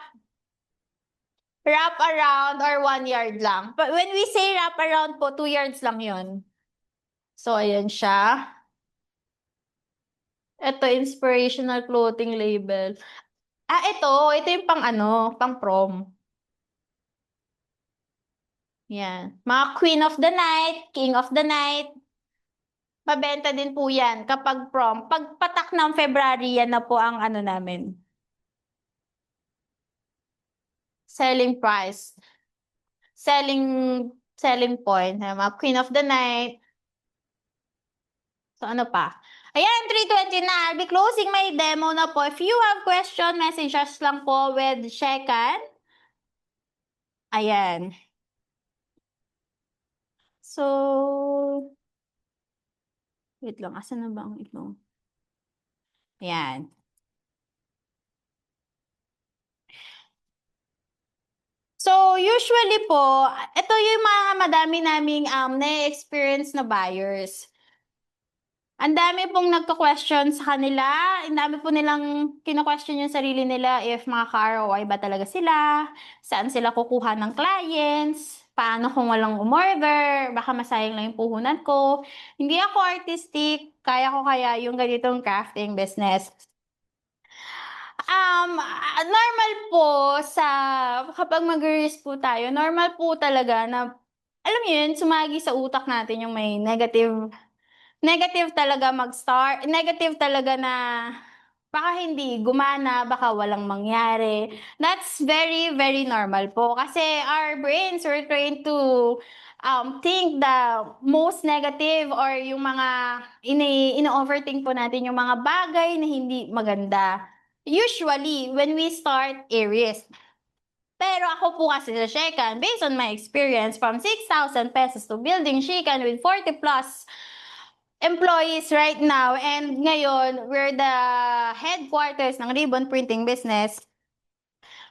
around or 1 yard lang. But when we say wrap around po, 2 yards lang yon. So, ayan siya. Ito, inspirational clothing label. Ito yung pang prom. Yan. Mga Queen of the Night, King of the Night. Mabenta din po yan kapag prom. Pagpatak ng February, yan na po ang ano namin. Selling price. Selling point. Mga Queen of the Night. So, ano pa? Ayan, 3:20 na. I'll be closing my demo na po. If you have question, message us lang po with Shekan. Ayan. So, wait lang. Asan na ba ang ito? Ayan. So, usually po, ito yung mga madami naming na-experience na buyers. Ang dami pong nagka-question sa kanila. Ang dami po nilang kina-question yung sarili nila if mga ka-ROI ba talaga sila, saan sila kukuha ng clients, paano kung walang umorder, baka masayang lang yung puhunan ko. Hindi ako artistic, kaya ko kaya yung ganitong crafting business. Normal po kapag mag-risk po tayo, normal po talaga na, alam niyo yun, sumagi sa utak natin yung may negative talaga mag-start, negative talaga na baka hindi gumana, baka walang mangyari. That's very, very normal po. Kasi our brains were trained to think the most negative or yung mga ino-overthink po natin yung mga bagay na hindi maganda. Usually, when we start a risk. Pero ako po kasi sa Shekan, based on my experience from 6,000 pesos to building Shekan with 40 plus employees right now, and ngayon, we're the headquarters ng ribbon printing business.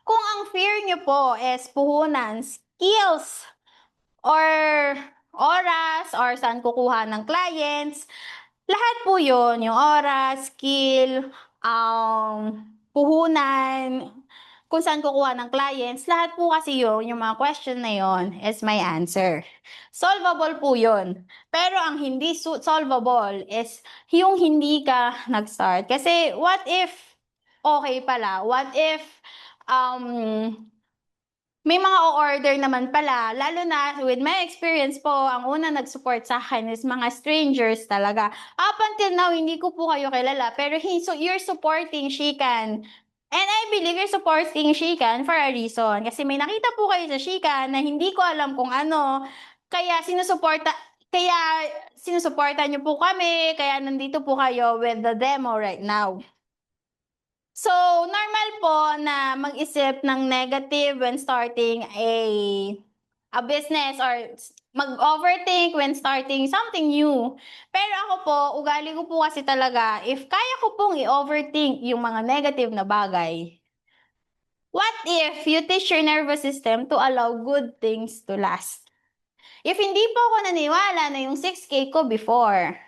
Kung ang fear nyo po is puhunan, skills, or oras, or saan kukuha ng clients, lahat po yun, yung oras, skill, puhunan, kung saan kukuha ng clients, lahat po kasi yung mga question na yon is my answer. Solvable po yun. Pero ang hindi solvable is yung hindi ka nag-start. Kasi what if, okay pala, what if, may mga o-order naman pala, lalo na with my experience po, ang una nag-support sa akin is mga strangers talaga. Up until now, hindi ko po kayo kilala, pero so you're supporting Shikan. And I believe you're supporting Shikan for a reason. Kasi may nakita po kayo sa Shikan na hindi ko alam kung ano, kaya sinusuporta niyo po kami, kaya nandito po kayo with the demo right now. So, normal po na mag-isip ng negative when starting a business or mag-overthink when starting something new. Pero ako po, ugali ko po kasi talaga, if kaya ko pong i-overthink yung mga negative na bagay, what if you teach your nervous system to allow good things to last? If hindi po ako naniwala na yung 6K ko before,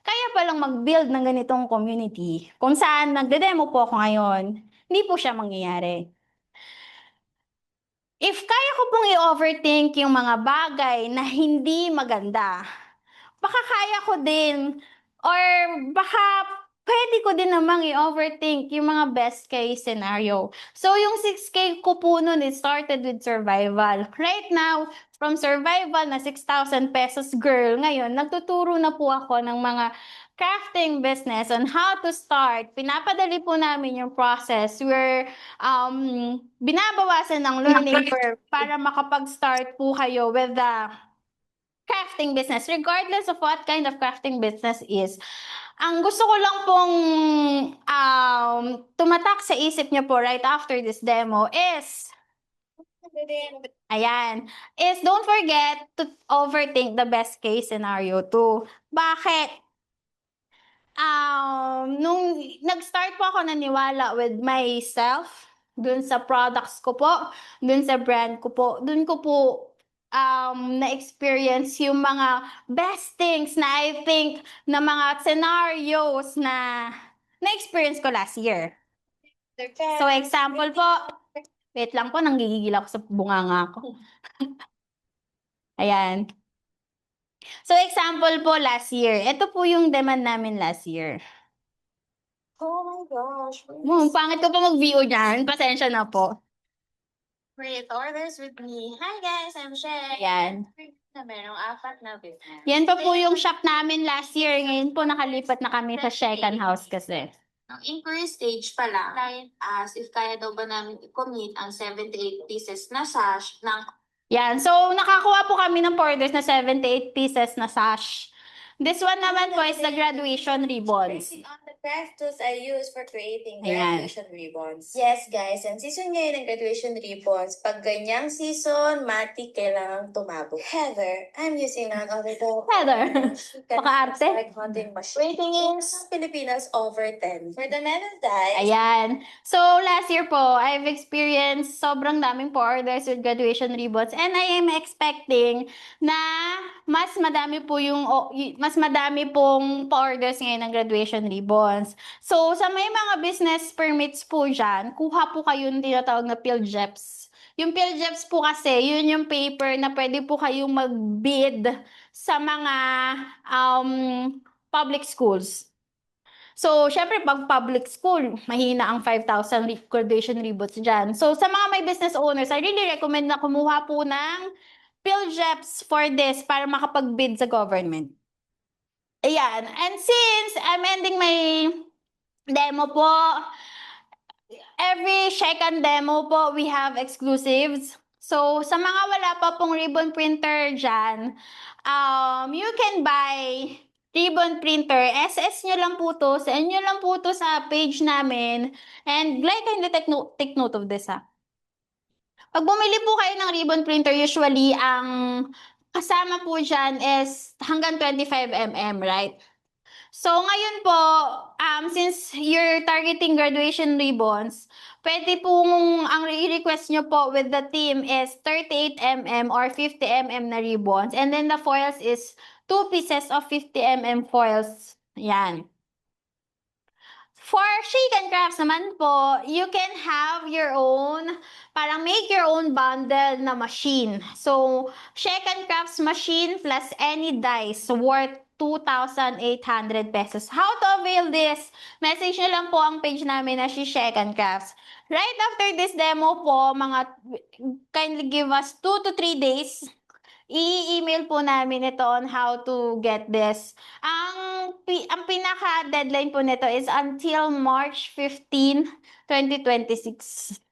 kaya palang mag-build ng ganitong community kung saan nagde-demo po ako ngayon, hindi po siya mangyayari. If kaya ko pong i-overthink yung mga bagay na hindi maganda, baka kaya ko din or baka pwede ko din namang i-overthink yung mga best case scenario. So, yung 6K ko po nun, it started with survival. Right now, from survival na 6,000 pesos girl, ngayon, nagtuturo na po ako ng mga crafting business on how to start. Pinapadali po namin yung process where binabawasan ng learning curve para makapag-start po kayo with the crafting business, regardless of what kind of crafting business is. Ang gusto ko lang pong tumatak sa isip niyo po right after this demo is, is don't forget to overthink the best case scenario too. Bakit? Nung nag-start po ako naniwala with myself, dun sa products ko po, dun sa brand ko po, dun ko po na-experience yung mga best things na I think na mga scenarios na na-experience ko last year. So example po, wait lang po, nanggigigil ako sa bunganga ko. Ayan. So example po last year, ito po yung demand namin last year. Oh my gosh. Pangit ko pa mag-VO dyan. Pasensya na po. Create orders with me. Hi guys, I'm Shay. Ayan. Na merong 4 na business. Yan pa po yung shop namin last year. Ngayon po nakalipat na kami sa second house kasi. Ang inquiry stage pa lang, client asks if kaya daw ba namin i-commit ang 78 pieces na sash ng Yan. So, nakakuha po kami ng orders na 78 pieces na sash. This one naman po is the graduation ribbons. Based on the craft tools I use for creating Ayan. graduation ribbons. Yes, guys. And season ngayon ng graduation ribbons. Pag ganyang season, matik kailangang tumabog. Heather, I'm using none other than Heather. Paka-arte. like hunting machine. Rating is Pilipinas over 10. For the metal die, Ayan. So, last year po, I've experienced sobrang daming po orders with graduation ribbons and I am expecting na mas madami pong pa-orders ngayon ng graduation ribbons. So, sa may mga business permits po dyan, kuha po kayo ng tinatawag na PhilJeps. Yung PhilJeps po kasi, yun yung paper na pwede po kayong mag-bid sa mga public schools. So, syempre, pag public school, mahina ang 5,000 graduation ribbons dyan. So, sa mga may business owners, I really recommend na kumuha po ng PhilJeps for this para makapag-bid sa government. Ayan. And since I'm ending my demo po, every second demo po, we have exclusives. So, sa mga wala pa pong ribbon printer dyan, you can buy ribbon printer. SS nyo lang po to. Send nyo lang po to sa page namin. And kindly take note of this, ha. Pag bumili po kayo ng ribbon printer, usually, ang kasama po dyan is hanggang 25mm, right? So, ngayon po, since you're targeting graduation ribbons, pwede pong, ang i-request nyo po with the team is 38mm or 50mm na ribbons. And then the foils is 2 pieces of 50mm foils. Yan. For shake and crafts naman po, you can have your own, parang make your own bundle na machine. So, shake and crafts machine plus any dice worth 2,800 pesos. How to avail this? Message nyo lang po ang page namin na si Shake and Crafts. Right after this demo po, kindly give us 2 to 3 days. I-email po namin ito on how to get this. Ang pinaka-deadline po nito is until March 15, 2026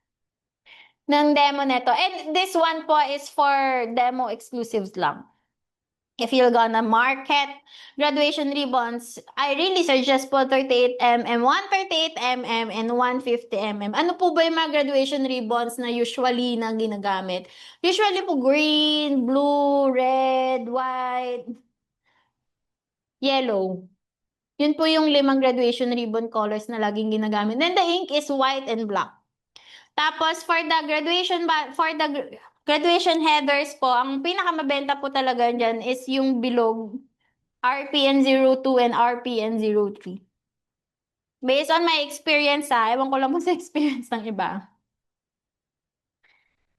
ng demo nito. And this one po is for demo exclusives lang. If you're gonna market graduation ribbons, I really suggest po 38mm, 138mm, and 150mm. Ano po ba yung mga graduation ribbons na usually na ginagamit? Usually po green, blue, red, white, yellow. Yun po yung 5 graduation ribbon colors na laging ginagamit. Then the ink is white and black. Tapos for the graduation headers po, ang pinakamabenta po talaga dyan is yung bilog RPN 02 and RPN 03. Based on my experience ewan ko lang po sa experience ng iba.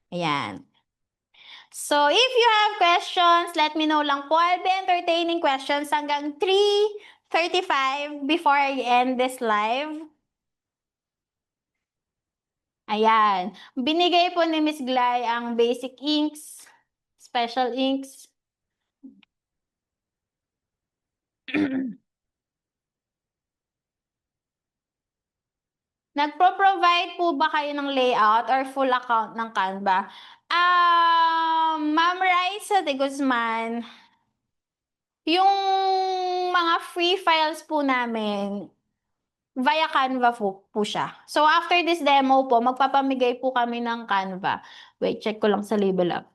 Ayan. So if you have questions, let me know lang po. I'll be entertaining questions hanggang 3:35 before I end this live. Ayan. Binigay po ni Miss Glay ang basic inks, special inks. Nagpo-provide po ba kayo ng layout or full account ng Canva? Ma'am Raisa de Guzman, yung mga free files po namin, via Canva po siya. So after this demo po, magpapamigay po kami ng Canva. Wait, check ko lang sa Label Up.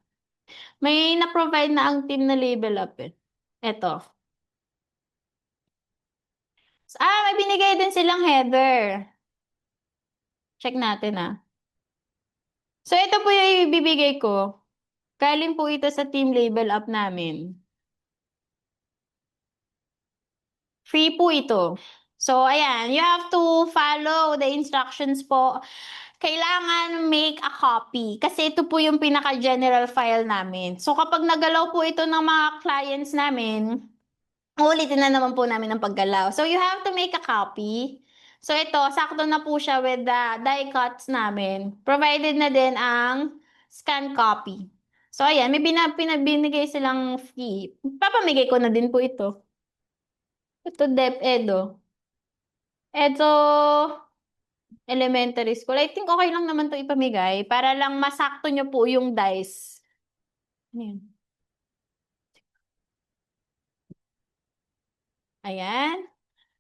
May na-provide na ang team na Label Up eh. Eto. May binigay din silang header. Check natin So ito po yung ibibigay ko. Galing po ito sa team Label Up namin. Free po ito. So, ayan, you have to follow the instructions po. Kailangan make a copy kasi ito po yung pinaka-general file namin. So, kapag nagalaw po ito ng mga clients namin, ulitin na naman po namin ang paggalaw. So, you have to make a copy. So, ito, sakto na po siya with the die cuts namin. Provided na din ang scan copy. So, ayan, may binigay silang free. Papamigay ko na din po ito. Ito, DepEd. Ito, elementary school. I think okay lang naman to ipamigay para lang masakto nyo po yung dice. Ano yun? Ayan.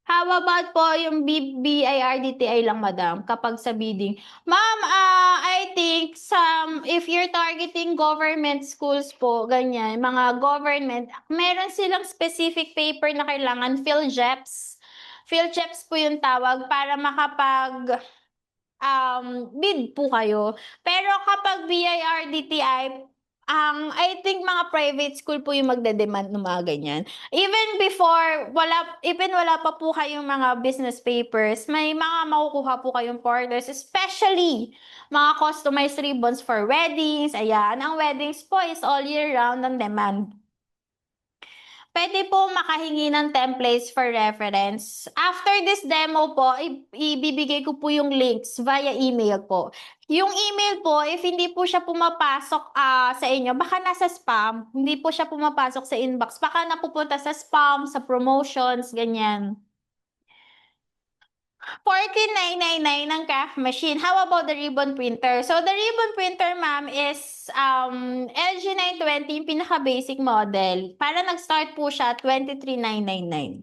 How about po yung BIRDTI lang, madam, kapag sa bidding? Ma'am, I think if you're targeting government schools po, ganyan, mga government, meron silang specific paper na kailangan, PhilJeps. PhilJeps po yung tawag para makapag bid po kayo. Pero kapag BIRDTI, I think mga private school po yung magde-demand ng mga ganyan. Even wala pa po kayong mga business papers, may mga makukuha po kayong orders, especially mga customized ribbons for weddings. Ayan, ang weddings po is all year round ang demand. Pwede po makahingi ng templates for reference. After this demo po, ibibigay ko po yung links via email po. Yung email po, if hindi po siya pumapasok sa inyo, baka nasa spam, hindi po siya pumapasok sa inbox, baka napupunta sa spam, sa promotions, ganyan. 14,999 ng craft machine. How about the ribbon printer? So, the ribbon printer, ma'am, is LG 920, yung pinaka-basic model. Para nag-start po siya, 23,999.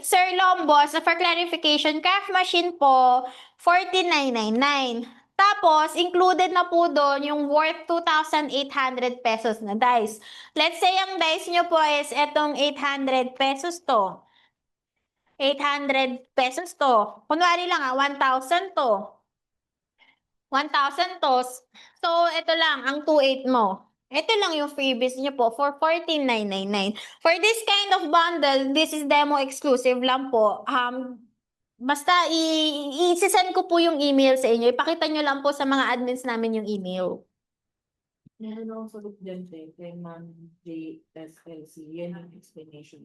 Sir Lombos, for clarification, craft machine po, 14,999. Tapos, included na po doon yung worth 2,800 pesos na dice. Let's say, ang dice nyo po is etong 800 pesos to. 800 pesos to. Kunwari lang 1,000 to. 1,000 to. So, ito lang, ang 2,800 mo. Ito lang yung freebies niyo po for 14,999. For this kind of bundle, this is demo exclusive lang po. Basta i-send ko po yung email sa inyo. Ipakita nyo lang po sa mga admins namin yung email. Meron akong sagot dyan, kay Ma'am JSLC. Yan yung explanation.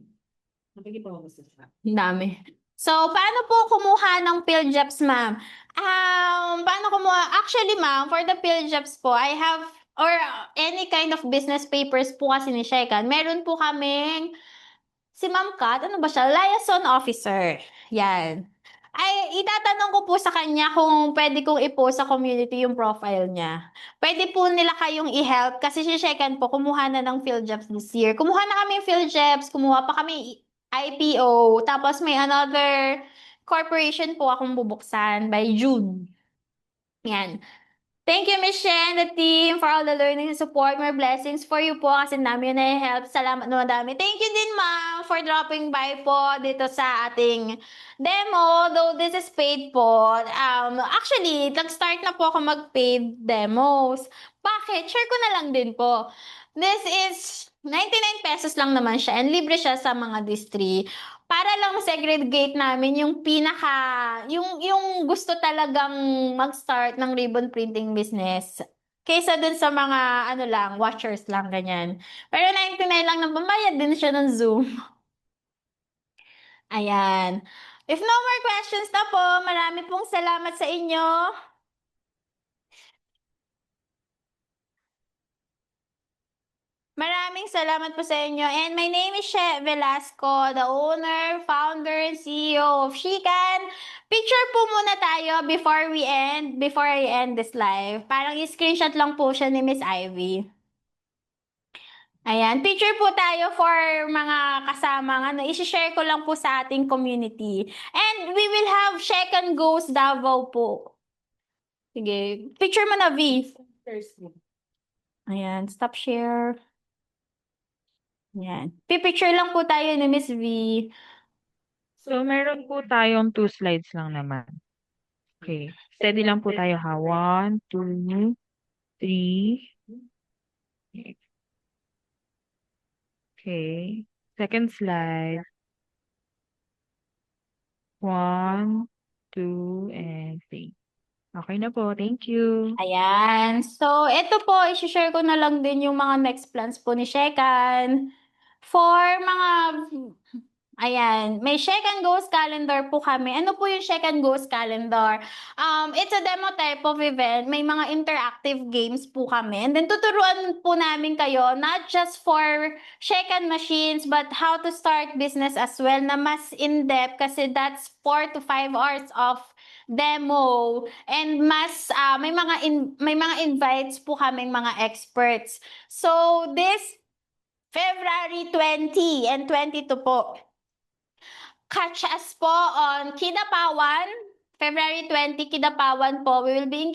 Nakikita mo ba siya? Ang dami. So, paano po kumuha ng PhilJobs, ma'am? Paano kumuha? Actually, ma'am, for the PhilJobs po, I have, or any kind of business papers po kasi ni Shekan, meron po kaming, si Ma'am Kat, ano ba siya? Liaison officer. Yan. Ay, itatanong ko po sa kanya kung pwede kong i-post sa community yung profile niya. Pwede po nila kayong i-help kasi si Shekan po, kumuha na ng PhilJobs this year. Kumuha na kami ng PhilJobs, kumuha pa kami IPO, tapos may another corporation po akong bubuksan by June. Yan. Thank you, Miss Shen, the team, for all the learning and support. More blessings for you po kasi dami na help. Salamat na madami. Thank you din, ma'am, for dropping by po dito sa ating demo. Though this is paid po. Actually, nag-start na po ako mag-paid demos. Bakit? Share ko na lang din po. This is 99 pesos lang naman siya and libre siya sa mga distri. Para lang segregate namin yung yung gusto talagang mag-start ng ribbon printing business. Kaysa dun sa mga, ano lang, watchers lang, ganyan. Pero 99 lang na bamayad din siya ng Zoom. Ayan. If no more questions na po, marami pong salamat sa inyo. Maraming salamat po sa inyo. And my name is She Velasco, the owner, founder, and CEO of Shikan. Picture po muna tayo before I end this live. Parang i-screenshot lang po siya ni Miss Ivy. Ayan, picture po tayo for mga kasamang ano, i-share ko lang po sa ating community. And we will have Shekan Goes Davao po. Sige, picture mo na, V. First, Ayan, stop share. Ayan. Pipicture lang po tayo ni Miss V. So, meron po tayong 2 slides lang naman. Okay. Steady lang po tayo ha. 1, 2, 3. Okay. Second slide. 1, 2, and 3. Okay na po. Thank you. Ayan. So, ito po, i-share ko na lang din yung mga next plans po ni Shekan. For mga, ayan, may Shekan Goes calendar po kami. Ano po yung Shekan Goes calendar? It's a demo type of event. May mga interactive games po kami. And then, tuturuan po namin kayo, not just for Shekan machines, but how to start business as well, na mas in-depth kasi that's 4 to 5 hours of demo and mas may mga invites po kaming mga experts. So this February 20 and 22 po. Catch us po on Kidapawan. February 20, Kidapawan po. We will be in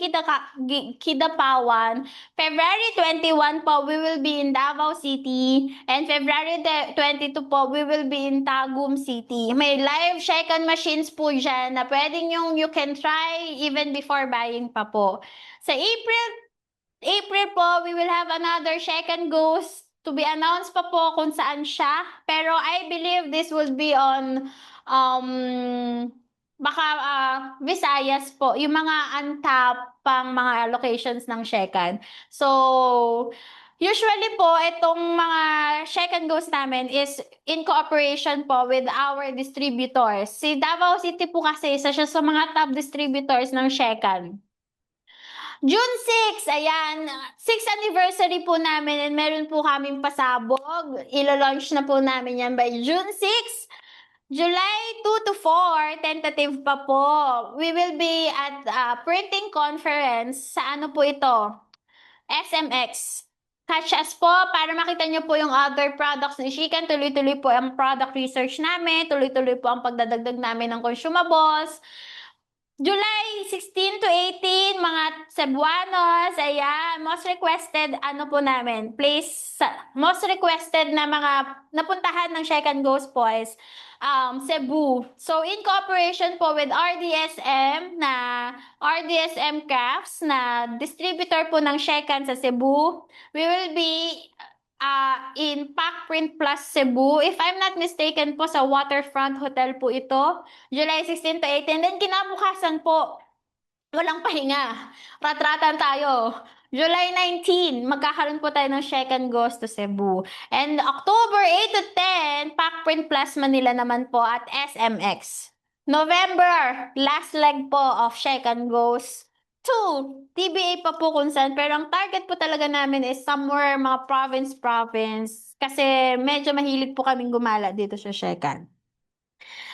Kidapawan. February 21 po, we will be in Davao City. And February 22 po, we will be in Tagum City. May live Shekan machines po dyan na pwedeng you can try even before buying pa po. Sa April po, we will have another Shekan Goes to be announced pa po kung saan siya. Pero I believe this will be on baka Visayas po, yung mga untap pang mga locations ng Shekan. So, usually po, itong mga Shekan Goes namin is in cooperation po with our distributors. Si Davao City po kasi isa siya sa mga top distributors ng Shekan. June 6, ayan, 6th anniversary po namin and meron po kaming pasabog. Ilo-launch na po namin yan by June 6. July 2 to 4, tentative pa po. We will be at printing conference sa ano po ito? SMX. Catch us po para makita nyo po yung other products ni Shikan. Tuloy-tuloy po ang product research namin. Tuloy-tuloy po ang pagdadagdag namin ng consumables. July 16 to 18, mga Cebuanos, ayan, most requested, ano po namin, most requested na mga napuntahan ng Shake and Ghost Boys, Cebu. So, in cooperation po with RDSM Crafts, na distributor po ng Shekan sa Cebu, we will be in Pac Print Plus Cebu. If I'm not mistaken po, sa Waterfront Hotel po ito. July 16 to 18. Then kinabukasan po, walang pahinga. Ratratan tayo. July 19, magkakaroon po tayo ng Shake and Ghost to Cebu. And October 8 to 10, Pac Print Plus Manila naman po at SMX. November, last leg po of Shake and Ghost. 2, TBA pa po kung saan. Pero ang target po talaga namin is somewhere mga province. Kasi medyo mahilig po kaming gumala dito sa Shekan.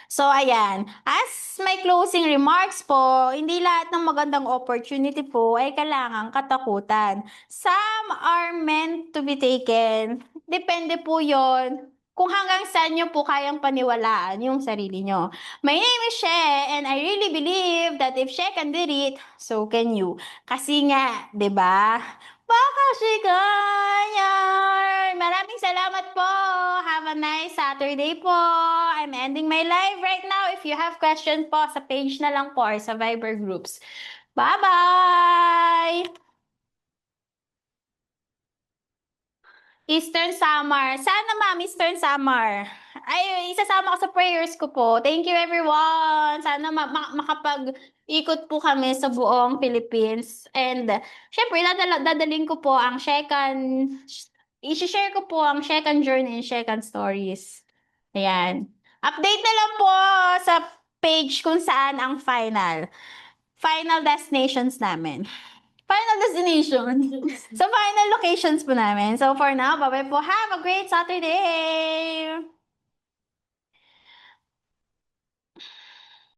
So, ayan. As my closing remarks po, hindi lahat ng magandang opportunity po ay kailangang katakutan. Some are meant to be taken. Depende po yon kung hanggang saan nyo po kayang paniwalaan yung sarili nyo. My name is She, and I really believe that if She can do it, so can you. Kasi nga, 'di ba? Baka she kaya. Maraming salamat po. Have a nice Saturday po. I'm ending my live right now. If you have questions po, sa page na lang po or sa Viber groups. Bye-bye! Eastern Samar. Sana ma'am, Eastern Samar. Ay, isasama ko sa prayers ko po. Thank you everyone. Sana makapag-ikot po kami sa buong Philippines. And syempre, dadalhin ko po ang i-share ko po ang Shekan journey and Shekan stories. Ayan. Update na lang po sa page kung saan ang final destinations namin. Final destination. So, final locations po namin. So, for now, bye-bye po. Have a great Saturday!